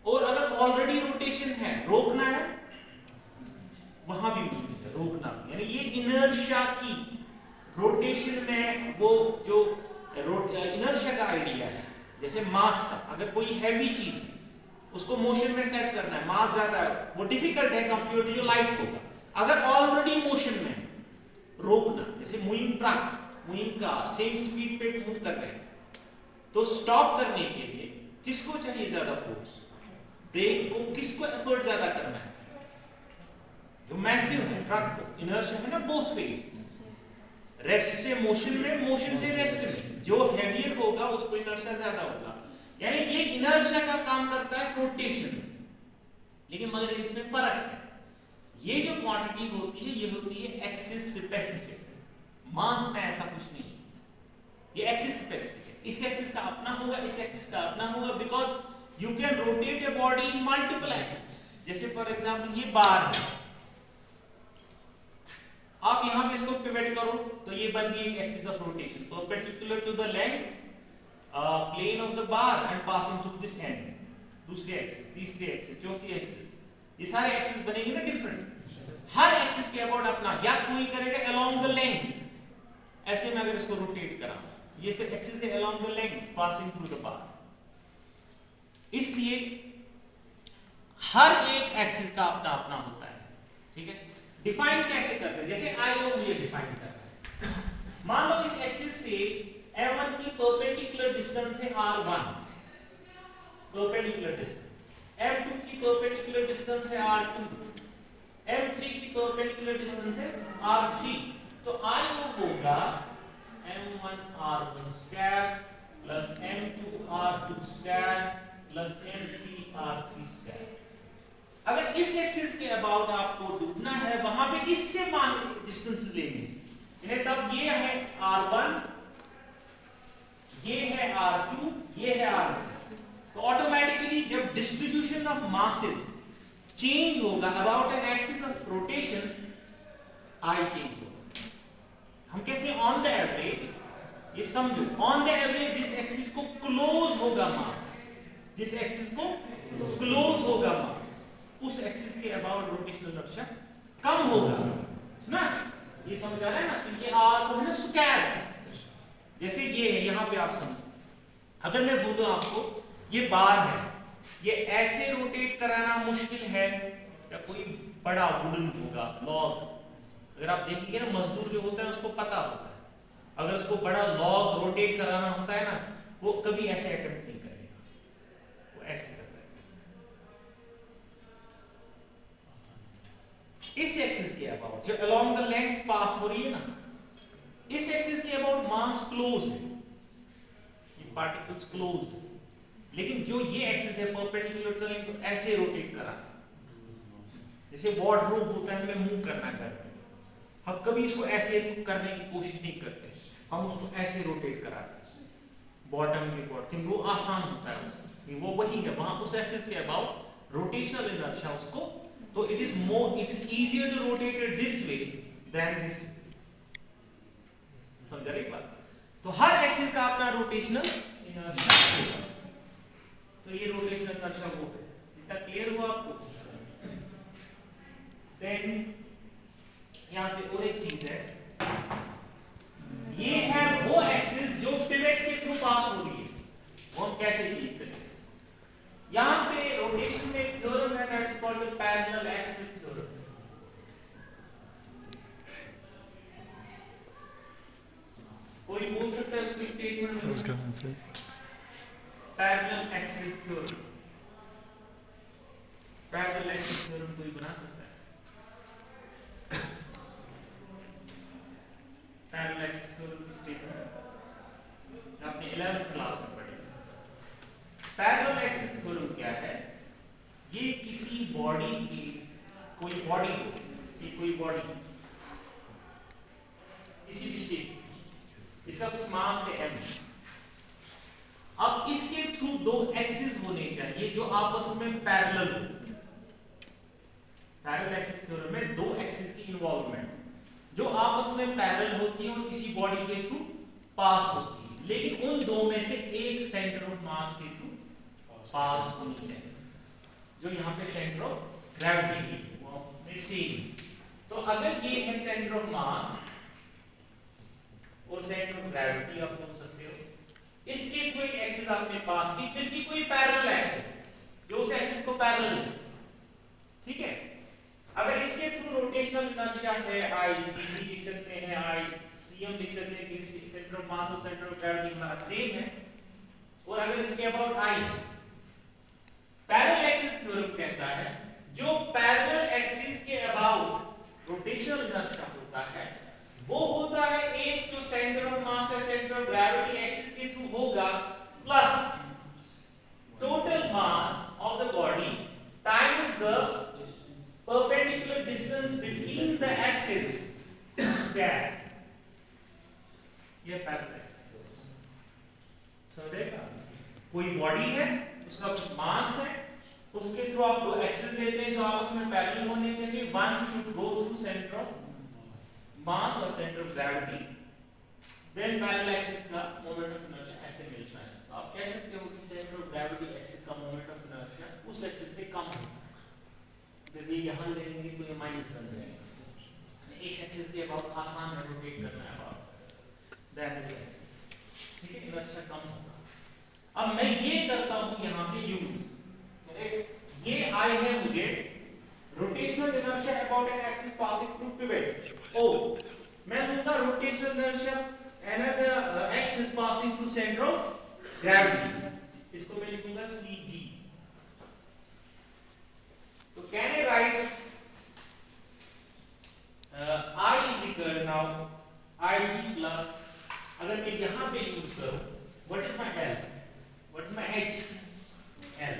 और अगर ऑलरेडी रोटेशन है रोकना है वहां भी मुश्किल है, रोकना भी। यानी ये इनर्शिया की रोटेशन में वो जो इनर्शिया का आइडिया है, जैसे मास का, अगर कोई हैवी चीज है उसको मोशन में सेट करना है, मास ज्यादा है, वो डिफिकल्ट है कंपेयर टू जो लाइट होगा। अगर ऑलरेडी मोशन में रोकना, जैसे moving truck, moving car same speed पे मूव कर रहे हैं, तो स्टॉप करने के लिए किसको चाहिए ज्यादा फोर्स? ब्रेक को किसको एफर्ट ज्यादा करना है? जो मैसिव है ट्रक इनर्शिया है ना बोथ वेज, रेस्ट से मोशन में, मोशन से रेस्ट में, जो हैवियर होगा उसको इनर्शिया ज्यादा होगा, यानी ये इनर्शिया का काम करता है रोटेशन। लेकिन मगर इसमें फर्क है, ये जो क्वांटिटी होती है ये होती है एक्सिस स्पेसिफिक, मास में ऐसा कुछ नहीं है, ये एक्सिस स्पेसिफिक है। इस एक्सिस का अपना होगा, इस एक्सिस का अपना होगा, because you can rotate a body in multiple axis. जैसे फॉर एग्जांपल ये बार है, आप यहां पे इसको पिवट करो तो ये बन गई एक axis of rotation perpendicular to the length plane of the bar and passing through this end. दूसरी एक्सिस, तीसरी एक्सिस, चौथी एक्सिस, ये सारे एक्सिस बनेंगे ना डिफरेंट, हर एक्सिस के अबाउट अपना, या कोई करेगा अलोंग द लेंथ, ऐसे में अगर इसको रोटेट करा ये फिर एक्सिस है along the length passing through the bar. इसलिए हर एक एक्सिस का अपना अपना होता है, ठीक है। डिफाइन कैसे करते हैं, जैसे IO मुझे डिफाइन करना है, मान लो इस एक्सिस से M1 की परपेंडिकुलर डिस्टेंस है R1, परपेंडिकुलर डिस्टेंस, M2 की परपेंडिकुलर डिस्टेंस है R2, M3 की परपेंडिकुलर डिस्टेंस है R3, तो IO होगा M1 R1 square plus M2 R2 square plus M3 R3 square. अगर इस एक्सिस के अबाउट आपको ढूंढना है, वहां पे इससे डिस्टेंस लेंगे, तब ये है R1, ये है R2, ये है R3, तो ऑटोमेटिकली जब डिस्ट्रीब्यूशन ऑफ मासेस चेंज होगा about an axis of rotation, I change होगा। हम कहते हैं ऑन द एवरेज, ये समझो, ऑन द एवरेज जिस एक्सिस को क्लोज होगा मास, जिस एक्सिस को क्लोज होगा मास, उस एक्सिस के अबाउट रोटेशनल इनर्शिया कम होगा। सुना, ये समझ आ रहा है ना, तो ये R को है ना स्क्वायर, जैसे ये है, यहां पे आप समझो, अगर मैं बोलूं आपको ये बार है, ये ऐसे रोटेट कराना मुश्किल है, या कोई बड़ा वुडन होगा लॉग, अगर आप देखेंगे ना मजदूर जो होता है उसको पता होता है, अगर उसको बड़ा लॉग रोटेट कराना होता है ना, वो कभी ऐसे अटेम्प्ट नहीं करेगा, वो ऐसे करता है। इस एक्सिस के अबाउट जो अलोंग द लेंथ पास हो रही है ना, इस एक्सिस के अबाउट मास क्लोज है, ये पार्टिकल्स क्लोज है, लेकिन जो ये एक्सिस है परपेंडिकुलर टू लेंथ, तो ऐसे रोटेट करा, जैसे वार्डरोब होता है, हमें मूव करना घर में, हम कभी इसको ऐसे करने की कोशिश नहीं करते, हम उसको ऐसे रोटेट कराते हैं बॉटम के बॉटम, क्योंकि वो आसान होता है उससे, वो वही है, वहां उस एक्सिस के अबाउट रोटेशनल इनर्शिया उसको, तो it is easier to rotate it this way than this way। समझ रहे एक बात, तो हर एक्सिस का अपना रोटेशनल इनर्शिया होगा, तो ये रोटेशनल इनर्शिया वो है, इतना क्लियर हुआ आपको। देन यहां पे और एक चीज है, ये है वो एक्सिस जो पिवट के थ्रू पास हो रही है, वो हम कैसे चेंज करेंगे। यहां पे रोटेशन में एक थ्योरम है, that is called the parallel axis theorem. कोई बोल सकता है उसकी स्टेटमेंट, उसका answer parallel axis theorem, parallel axis theorem कोई बना सकता है? पैरेलल एक्सिस थ्योरम की स्टेटमेंट आपने 11th क्लास में पढ़ी। पैरेलल एक्सिस थ्योरम क्या है, ये किसी बॉडी की, कोई बॉडी हो, कोई बॉडी किसी भी शेप, इसका कुछ मास है m, अब इसके थ्रू दो एक्सिस होने चाहिए जो आपस में पैरेलल हो। पैरेलल एक्सिस थ्योरम में दो एक्सिस की इन्वॉल्वमेंट जो आपस में पैरेलल होती है और किसी बॉडी के थ्रू पास होती है, लेकिन उन दो में से एक सेंटर ऑफ मास के थ्रू पास होनी चाहिए, जो यहाँ पे सेंटर ऑफ ग्रेविटी की सेम। तो अगर ये है सेंटर ऑफ मास और सेंटर ऑफ ग्रेविटी, आप बोल सकते हो, इसके थ्रू एक एक्सिस आपने पास की, फिर की कोई पैरेलल एक्सिस जो उस एक्सिस को पैरेलल है, ठीक है। अगर इसके थ्रू रोटेशनल इनर्शिया है ICG लिख सकते हैं, ICM लिख सकते हैं, कि सेंटर ऑफ मास और सेंटर ऑफ ग्रेविटी हमारा सेम है, और अगर इसके अबाउट I है, पैरेलल एक्सिस थ्योरम कहता है जो पैरेलल एक्सिस के अबाउट रोटेशनल इनर्शिया होता है वो होता है एक जो सेंटर ऑफ मास है, सेंटर ऑफ ग्रेविटी एक्सिस के थ्रू होगा, plus total mass of the body times the perpendicular distance between the axis square. ये पैरेलल एक्सिस समझेगा। कोई बॉडी है, उसका कुछ मास है, उसके थ्रू आप दो एक्सिस लेते हैं जो आपस में पैरेलल होने चाहिए। One should go through centre of mass और centre of gravity, then parallel axis का मोमेंट ऑफ इनर्शिया ऐसे मिलता है। तो आप कह सकते हो कि सेंटर ऑफ ग्रेविटी एक्सिस का मोमेंट ऑफ इनर्शिया उस एक्सिस से कम होता है। जैसे यहां लेंगे तो ये माइनस बन जाएगा। इस एक्सिस के अबाउट आसान है रोटेट करना है अबाउट दैट दिस एक्सिस, ठीक है, इनर्शिया कम होगा। अब मैं ये करता हूं यहां पे यूज, ये आई है मुझे rotational inertia about an axis passing through pivot. ओ मैं लूंगा rotational inertia another axis passing through centre of gravity, इसको मैं लिखूंगा CG। तो can I write I is equal now IG plus, अगर मैं यहां पे यूज करूं what is my L, what is my H, L,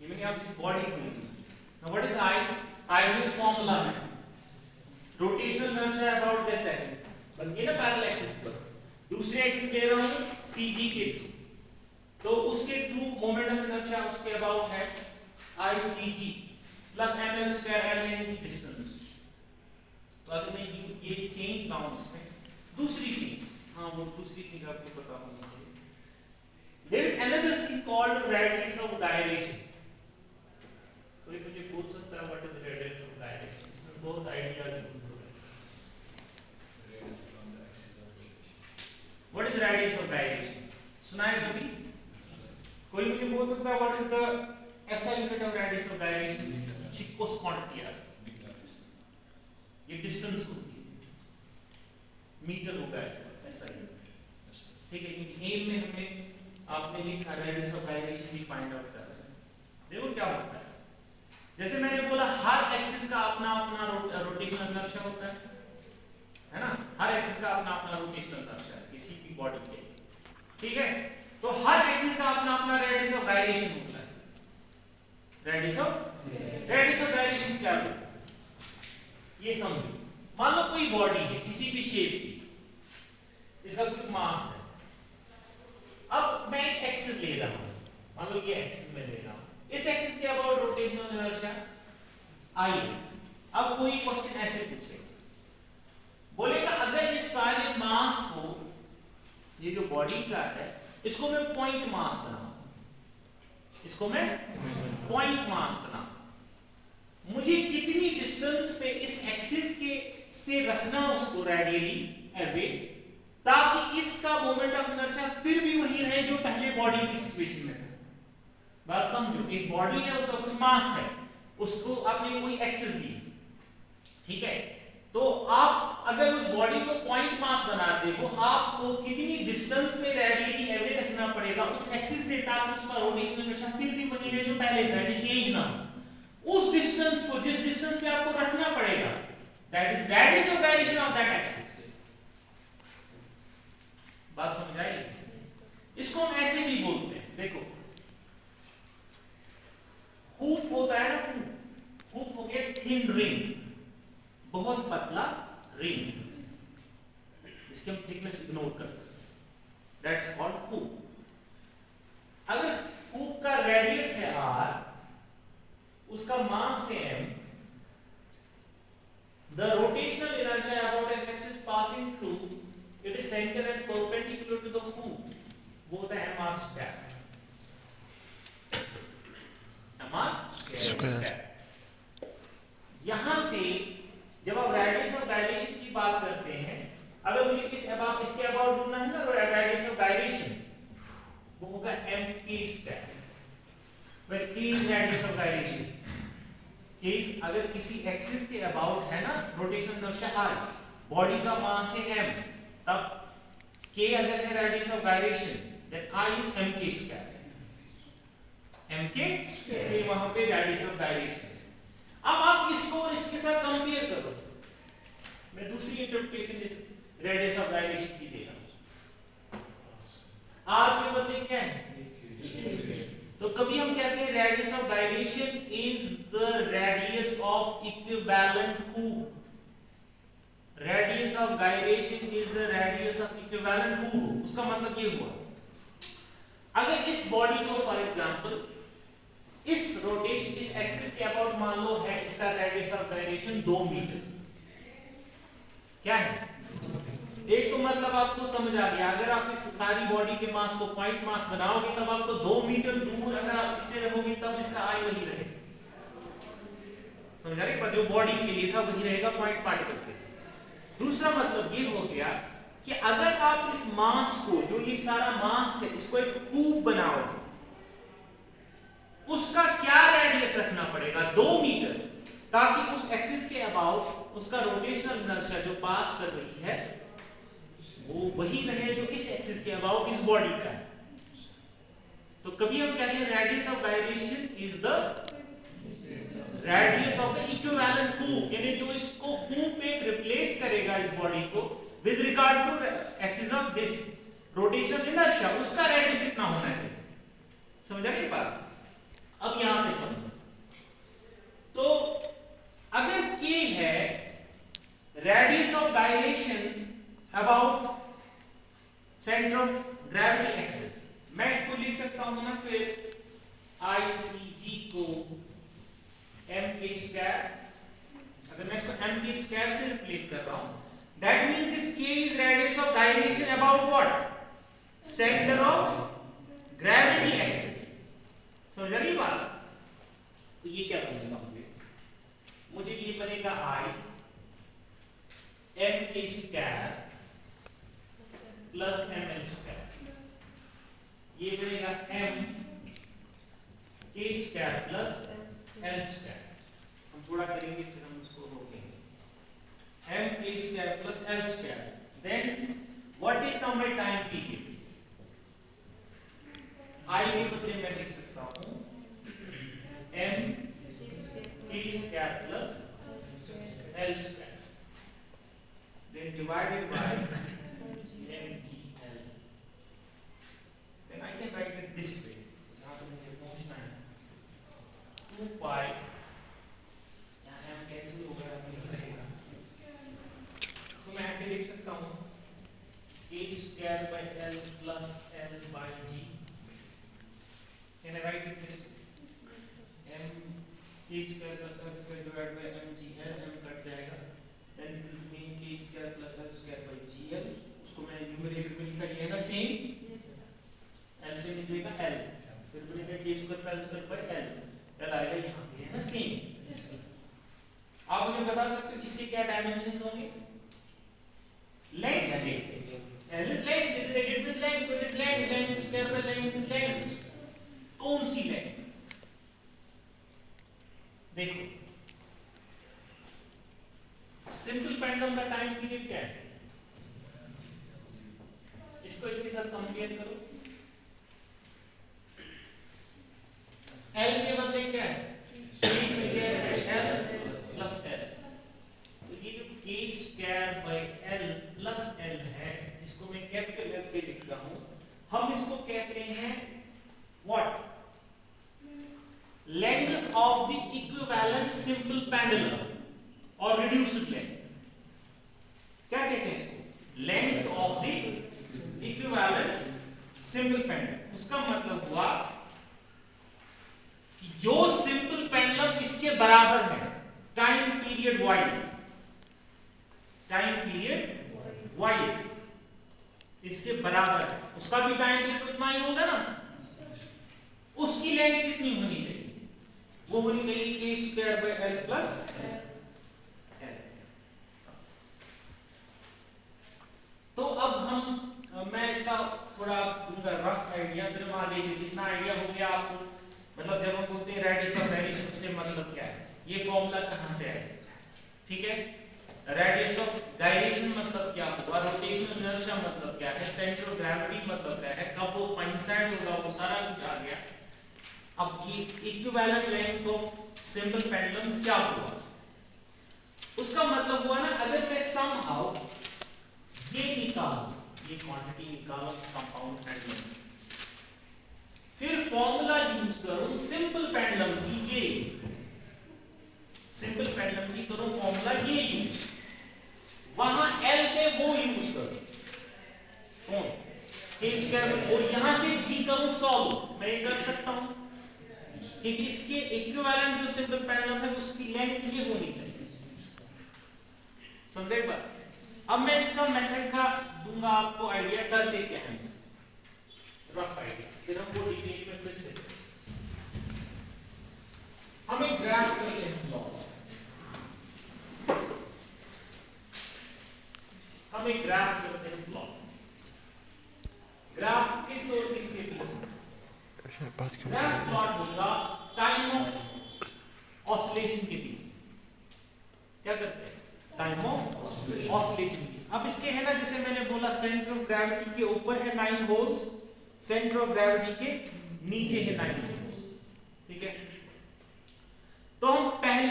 ये मैंने आप इस बॉडी को use. now what is I use formula है rotational inertia about this axis, बन गई ना पैरेलल एक्सिस पर। दूसरे एक्सिस ले रहा हूं CG के थ्रू, तो उसके थ्रू मोमेंट ऑफ इनर्शिया उसके अबाउट है ICG plus ml square, l यानी कि डिस्टेंस। तो अगर मैं ये चेंज लाऊं इसमें, दूसरी चीज, हाँ वो दूसरी चीज आपको पता होनी चाहिए। There is another thing called radius of dilation. कोई मुझे पूछ सकता है what is radius of dilation? इसमें बहुत आइडियाज हैं। What is radius of dilation सुना है कभी? कोई मुझे बोल सकता है what is the SI unit of radius of dilation? चिकोस क्वांटिटी, ये डिस्टेंस होती है, मीटर होगा ऐसा ही, ठीक है, क्योंकि एम में हमें आपने लिखा रेडियस ऑफ डायलेशन भी फाइंड आउट कर रहे हैं। देखो क्या होता है, जैसे मैंने बोला हर एक्सिस का अपना अपना रोटेशनल इनर्शिया होता है ना, हर एक्सिस का अपना अपना रोटेशनल इनर्शिया है किसी भी बॉडी के, ठीक है। तो हर एक्सिस का अपना अपना रेडियस ऑफ डायलेशन होता है। रेडियस ऑफ डायलेशन क्या है ये समझो। मान लो कोई बॉडी है किसी भी शेप की, इसका कुछ मास है, अब मैं एक एक्सिस ले रहा हूं, मान लो ये एक्सिस में ले रहा हूं, इस एक्सिस के अबाउट रोटेशनल इनर्शिया I है। अब कोई क्वेश्चन ऐसे पूछे, बोलेगा अगर इस सारे मास को, ये जो बॉडी का है, इसको मैं पॉइंट मास बनाऊं, इसको मैं पॉइंट मास बनाऊं, मुझे कितनी डिस्टेंस पे इस एक्सिस के से रखना उसको रेडियली अवे, ताकि इसका मोमेंट ऑफ इनर्शिया फिर भी वही रहे जो पहले बॉडी की सिचुएशन में था। बात समझो, एक बॉडी है, उसका कुछ मास है, उसको आपने कोई एक्सिस दी, ठीक है, तो आप अगर उस बॉडी को पॉइंट मास बनाते हो, आपको कितनी डिस्टेंस में रेडियली अवे रखना पड़ेगा उस एक्सिस से, ताकि उसका रोटेशनल इनर्शिया फिर भी वही रहे जो पहले था, चेंज ना हो। उस डिस्टेंस को जिस डिस्टेंस पे आपको रखना पड़ेगा, that is radius of dilation of that axis. बात समझ आई? इसको हम ऐसे भी बोलते हैं, देखो हुप होता है ना, हुप हो गया थिन रिंग, बहुत पतला रिंग, इसके हम थिकनेस इग्नोर कर सकते हैं, दैट्स कॉल्ड हुप। अगर हुप का रेडियस है r, उसका मास है m, the rotational inertia about an axis passing through it is center and perpendicular to the hoop, वो होता है mr square, mr square। यहां से जब आप रेडियस ऑफ डायलेशन की बात करते हैं, अगर मुझे इसके अबाउट ढूंढना है ना रेडियस ऑफ डायलेशन, वो होगा mk square, where k is radius of dilation। Case अगर किसी एक्सिस के अबाउट है ना रोटेशनल इनर्शिया r, बॉडी का मास है m, तब k अगर है radius of dilation, then I is mk square, mk square, वहां पे रेडियस ऑफ डायलेशन। अब आप इसको इसके साथ कंपेयर इंटरप्रिटेशन इस रेडियस ऑफ गायरेशन की देगा। आर के बदले क्या है? तो कभी हम कहते हैं radius of gyration is the radius of equivalent hoop. Radius of gyration is the radius of equivalent hoop. उसका मतलब ये हुआ, अगर इस बॉडी को फॉर एग्जांपल इस रोटेशन इस एक्सिस के अबाउट मान लो है, इसका रेडियस ऑफ गायरेशन 2 मीटर क्या है? एक तो मतलब आपको समझ आ गया, अगर आप इस सारी बॉडी के मास को पॉइंट मास बनाओगे तब आपको 2 मीटर दूर अगर आप इससे रहोगे तब इसका आई वही रहेगा। समझ आ रही? जो बॉडी के लिए था वही रहेगा पॉइंट पार्टिकल के लिए। दूसरा मतलब ये हो गया कि अगर आप इस मास को, जो ये सारा मास है, इसको एक हूप बनाओगे, उसका क्या रेडियस रखना पड़ेगा? 2 मीटर, ताकि उस एक्सिस के अबाउट उसका रोटेशनल इनर्शिया जो पास कर रही है वो वही रहे जो इस एक्सिस के अबाउट इस बॉडी का है। तो कभी हम कहते हैं radius of gyration is the radius of the equivalent hoop, यानी जो इसको हूप में रिप्लेस करेगा इस बॉडी को with regard to axis of this rotational inertia, उसका रेडियस कितना होना चाहिए। समझ आ रही बात? अब यहां पे समझो, तो अगर k है radius of gyration about centre of gravity axis, मैं इसको लिख सकता हूं ना फिर ICG को mk स्क्वायर, अगर मैं इसको mk स्क्वायर से रिप्लेस कर रहा हूं, that means this k is radius of gyration about what? Centre of gravity axis. समझ रही बात? तो ये क्या बनेगा? मुझे ये बनेगा I mk square plus ml square, ये बनेगा m k square plus l square. हम थोड़ा करेंगे फिर हम इसको रोकेंगे। m k square plus l square, then what is now my time period? I के बदले मैं लिख सकता हूं m k square plus l square, then divided by mgl, then I can write it this way, जहां पे मुझे पहुंचना है 2 pi, यहाँ m कैंसिल हो गया, नहीं रहेगा, इसको मैं ऐसे लिख सकता हूँ k square by l plus l by g, can I write it this way? m k square plus l square divided by mgl, m cut जाएगा, then it will mean k square plus l square by gl, उसको मैं numerator में लिखा, ये है ना same, l से निकलेगा l, फिर बनेगा k square plus l square by l, l आएगा यहाँ पे, है ना सेम। आप मुझे बता सकते हो इसके क्या डायमेंशंस होंगे? लेंथ है, l is length, it is again with length, it is length, length square by length is length, कौन सी लेंथ? देखो सिंपल पेंडुलम का टाइम पीरियड क्या है? इसको इसके साथ कंपेयर करो, L के बदले क्या है? k square by l plus l, तो ये जो k square by l plus l है, इसको मैं कैपिटल L से लिखता हूं, हम इसको कहते हैं what? Length of the equivalent simple pendulum और रिड्यूस्ड लेंथ। क्या कहते हैं इसको? Length of the equivalent simple pendulum. उसका मतलब हुआ कि जो सिंपल पेंडुलम इसके बराबर है टाइम पीरियड वाइज, इसके बराबर है, उसका भी टाइम पीरियड उतना ही होगा ना, उसकी लेंथ कितनी होनी चाहिए? वो होनी चाहिए k square by l plus l। तो अब मैं इसका थोड़ा दूंगा रफ आइडिया, फिर हम आगे चलिए। इतना आइडिया हो गया आपको, मतलब जब हम बोलते हैं रेडियस ऑफ गायरेशन से मतलब क्या है, ये फॉर्मूला कहां से आया? ठीक है, रेडियस ऑफ गायरेशन मतलब क्या हुआ, रोटेशनल इनर्शिया मतलब क्या है, सेंटर ऑफ ग्रेविटी मतलब क्या है, कब वो कोइंसाइड होगा, वो सारा कुछ आ गया। अब ये equivalent length of simple pendulum क्या हुआ? उसका मतलब हुआ ना, अगर मैं somehow ये निकालो, ये क्वांटिटी निकालो इस कंपाउंड पेंडुलम की, फिर फॉर्मूला यूज करो सिंपल पेंडुलम की, ये सिंपल पेंडुलम की करो फॉर्मूला ये यूज, वहां L पे वो यूज करो कौन k स्क्वायर, और यहां से g करो सॉल्व, मैं ये कर सकता हूं क्योंकि इसके इक्विवेलेंट जो सिंपल पेंडुलम है उसकी लेंथ ये होनी चाहिए। समझे बात? अब मैं इसका मेथड का दूंगा आपको आइडिया, करते क्या है इसको रफ आइडिया, फिर हम वो डिटेल में फिर से हम एक ग्राफ करते हैं प्लॉट, हम एक ग्राफ करते हैं प्लॉट, ग्राफ किस और किसके बीच में, ग्राफ प्लॉट होगा टाइम ऑफ ऑसिलेशन के बीच, क्या करते हैं टाइम ऑफ ऑसिलेशन की। अब इसके है ना, जैसे मैंने बोला सेंटर ऑफ ग्रेविटी के ऊपर है 9 होल्स, सेंटर ऑफ ग्रेविटी के नीचे है 9 होल्स, ठीक है। तो हम पहले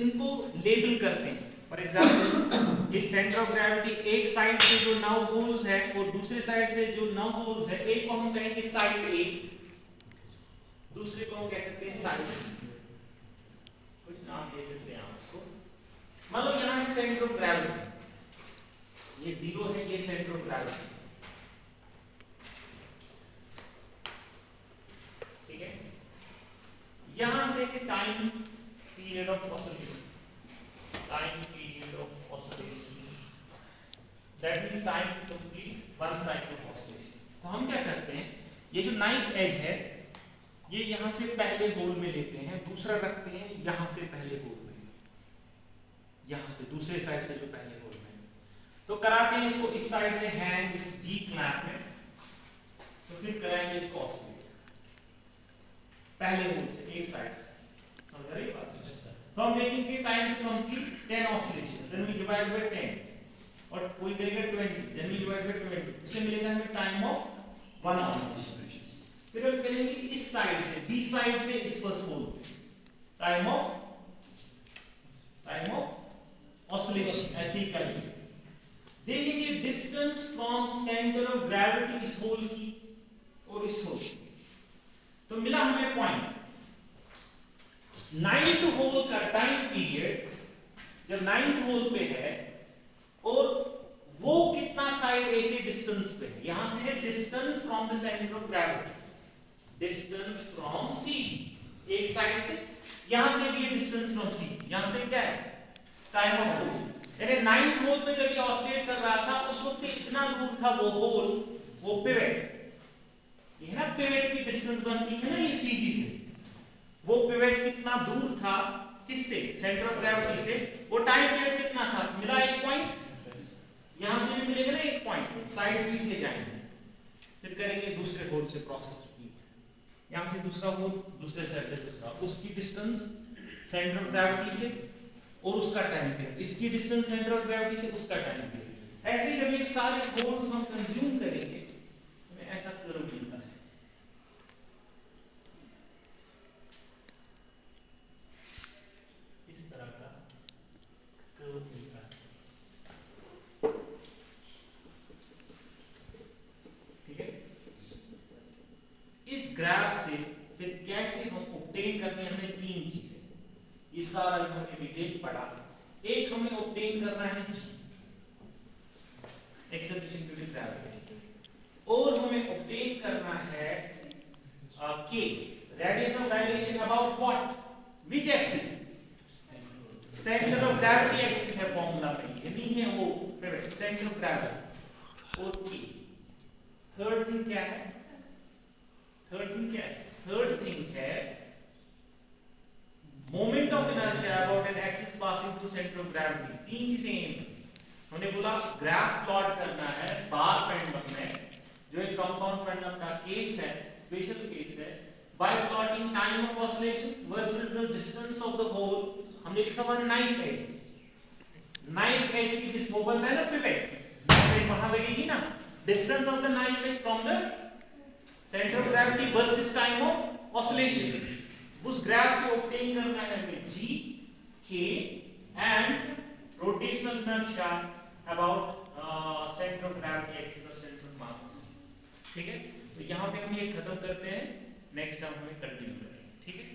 इनको लेबल करते हैं, फॉर एग्जांपल इस सेंटर ऑफ ग्रेविटी एक साइड से जो 9 होल्स है और दूसरे साइड से जो 9 होल्स है, एक को हम कहेंगे साइड ए, दूसरे को हम कह सकते हैं साइड बी, कुछ नाम दे सकते हैं आप इसको। मान लो यहां है सेंटर ऑफ ग्रेविटी, ये 0 है, ये सेंटर ऑफ ग्रेविटी, ठीक है। यहां से है time period of oscillation, time period of oscillation, that means time to complete one cycle of oscillation. तो हम क्या करते हैं, ये जो नाइफ एज है ये यहां से पहले होल में लेते हैं, दूसरा रखते हैं यहां से पहले होल में, यहां से दूसरे साइड से जो पहले होल में, तो कराते हैं इसको इस साइड से हैंग इस जी क्लैंप में, तो फिर कराएंगे इसको ऑसिलेट पहले होल से एक साइड से, समझ रहे बात? तो हम देखेंगे time to complete 10 oscillation, then we divide by 10, और कोई करेगा 20, देन वी डिवाइड बाय 20, इससे मिलेगा हमें टाइम ऑफ 1 ऑसिलेशन। फिर हम करेंगे इस साइड से बी साइड से इस first hole time of oscillation, ऐसे ही करेंगे। देखेंगे distance from centre of gravity इस होल की और इस होल की, तो मिला हमें पॉइंट। 9th होल का टाइम पीरियड जब 9th होल पे है और वो कितना साइड ए से डिस्टेंस पे है, यहां से है distance from the centre of gravity, distance from C, एक साइड से, यहां से भी डिस्टेंस फ्रॉम सी, यहां से क्या है टाइम ऑफ होल, यानी 9th होल पे जब ये ऑसिलेट कर रहा था उस वक्त इतना दूर था वो होल, वो पिवट, ये है ना पिवट की डिस्टेंस बनती है ना ये सीजी से, वो पिवट कितना दूर था किससे, सेंटर ऑफ ग्रेविटी से, वो टाइम पीरियड कितना था, मिला 1 पॉइंट, यहां से भी मिलेगा ना 1 पॉइंट, साइड बी से जाएंगे, फिर करेंगे दूसरे होल से प्रोसेस रिपीट, यहां से दूसरा होल, दूसरे साइड से दूसरा, उसकी डिस्टेंस सेंटर ऑफ ग्रेविटी से और उसका टाइम पीरियड, इसकी डिस्टेंस सेंटर ऑफ ग्रेविटी से उसका टाइम पीरियड, ऐसे जब ये सारे होल्स हम कंज्यूम करेंगे हमें ऐसा कर्व मिलता है। इस तरह का कर्व मिलता है, ठीक है। इस ग्राफ से फिर कैसे हम ऑब्टेन करते हैं, हमें 3 चीजें, ये सारा जो हमने डिटेल पढ़ा, एक हमें ऑब्टेन करना है जी, एक्सेलरेशन ड्यू टू ग्रेविटी, और हमें ऑब्टेन करना है के, radius of dilation about what, which axis, centre of gravity axis है फॉर्मूला में, ये नहीं है वो पिवट, सेंटर ऑफ ग्रेविटी, और के। थर्ड थिंग क्या है, थर्ड थिंग है moment of inertia about an axis passing through centre of gravity. 3 चीजें हमने बोला, ग्राफ प्लॉट करना है बार पेंडुलम में, जो एक कंपाउंड पेंडुलम का केस है, स्पेशल केस है, by plotting time of oscillation versus the distance of the hole. हमने लिखा हुआ नाइफ एज, नाइफ एज की जिस वो बनता है ना पिवट, पिवट वहां लगेगी ना, distance of the knife edge from the centre of gravity versus time of oscillation, उस ग्राफ से ऑब्टेन करना है हमें जी, के and rotational inertia about center of gravity axis और center of mass axis। ठीक है, तो यहाँ पे हम ये खत्म करते हैं, नेक्स्ट टाइम हमें कंटिन्यू करेंगे। ठीक है।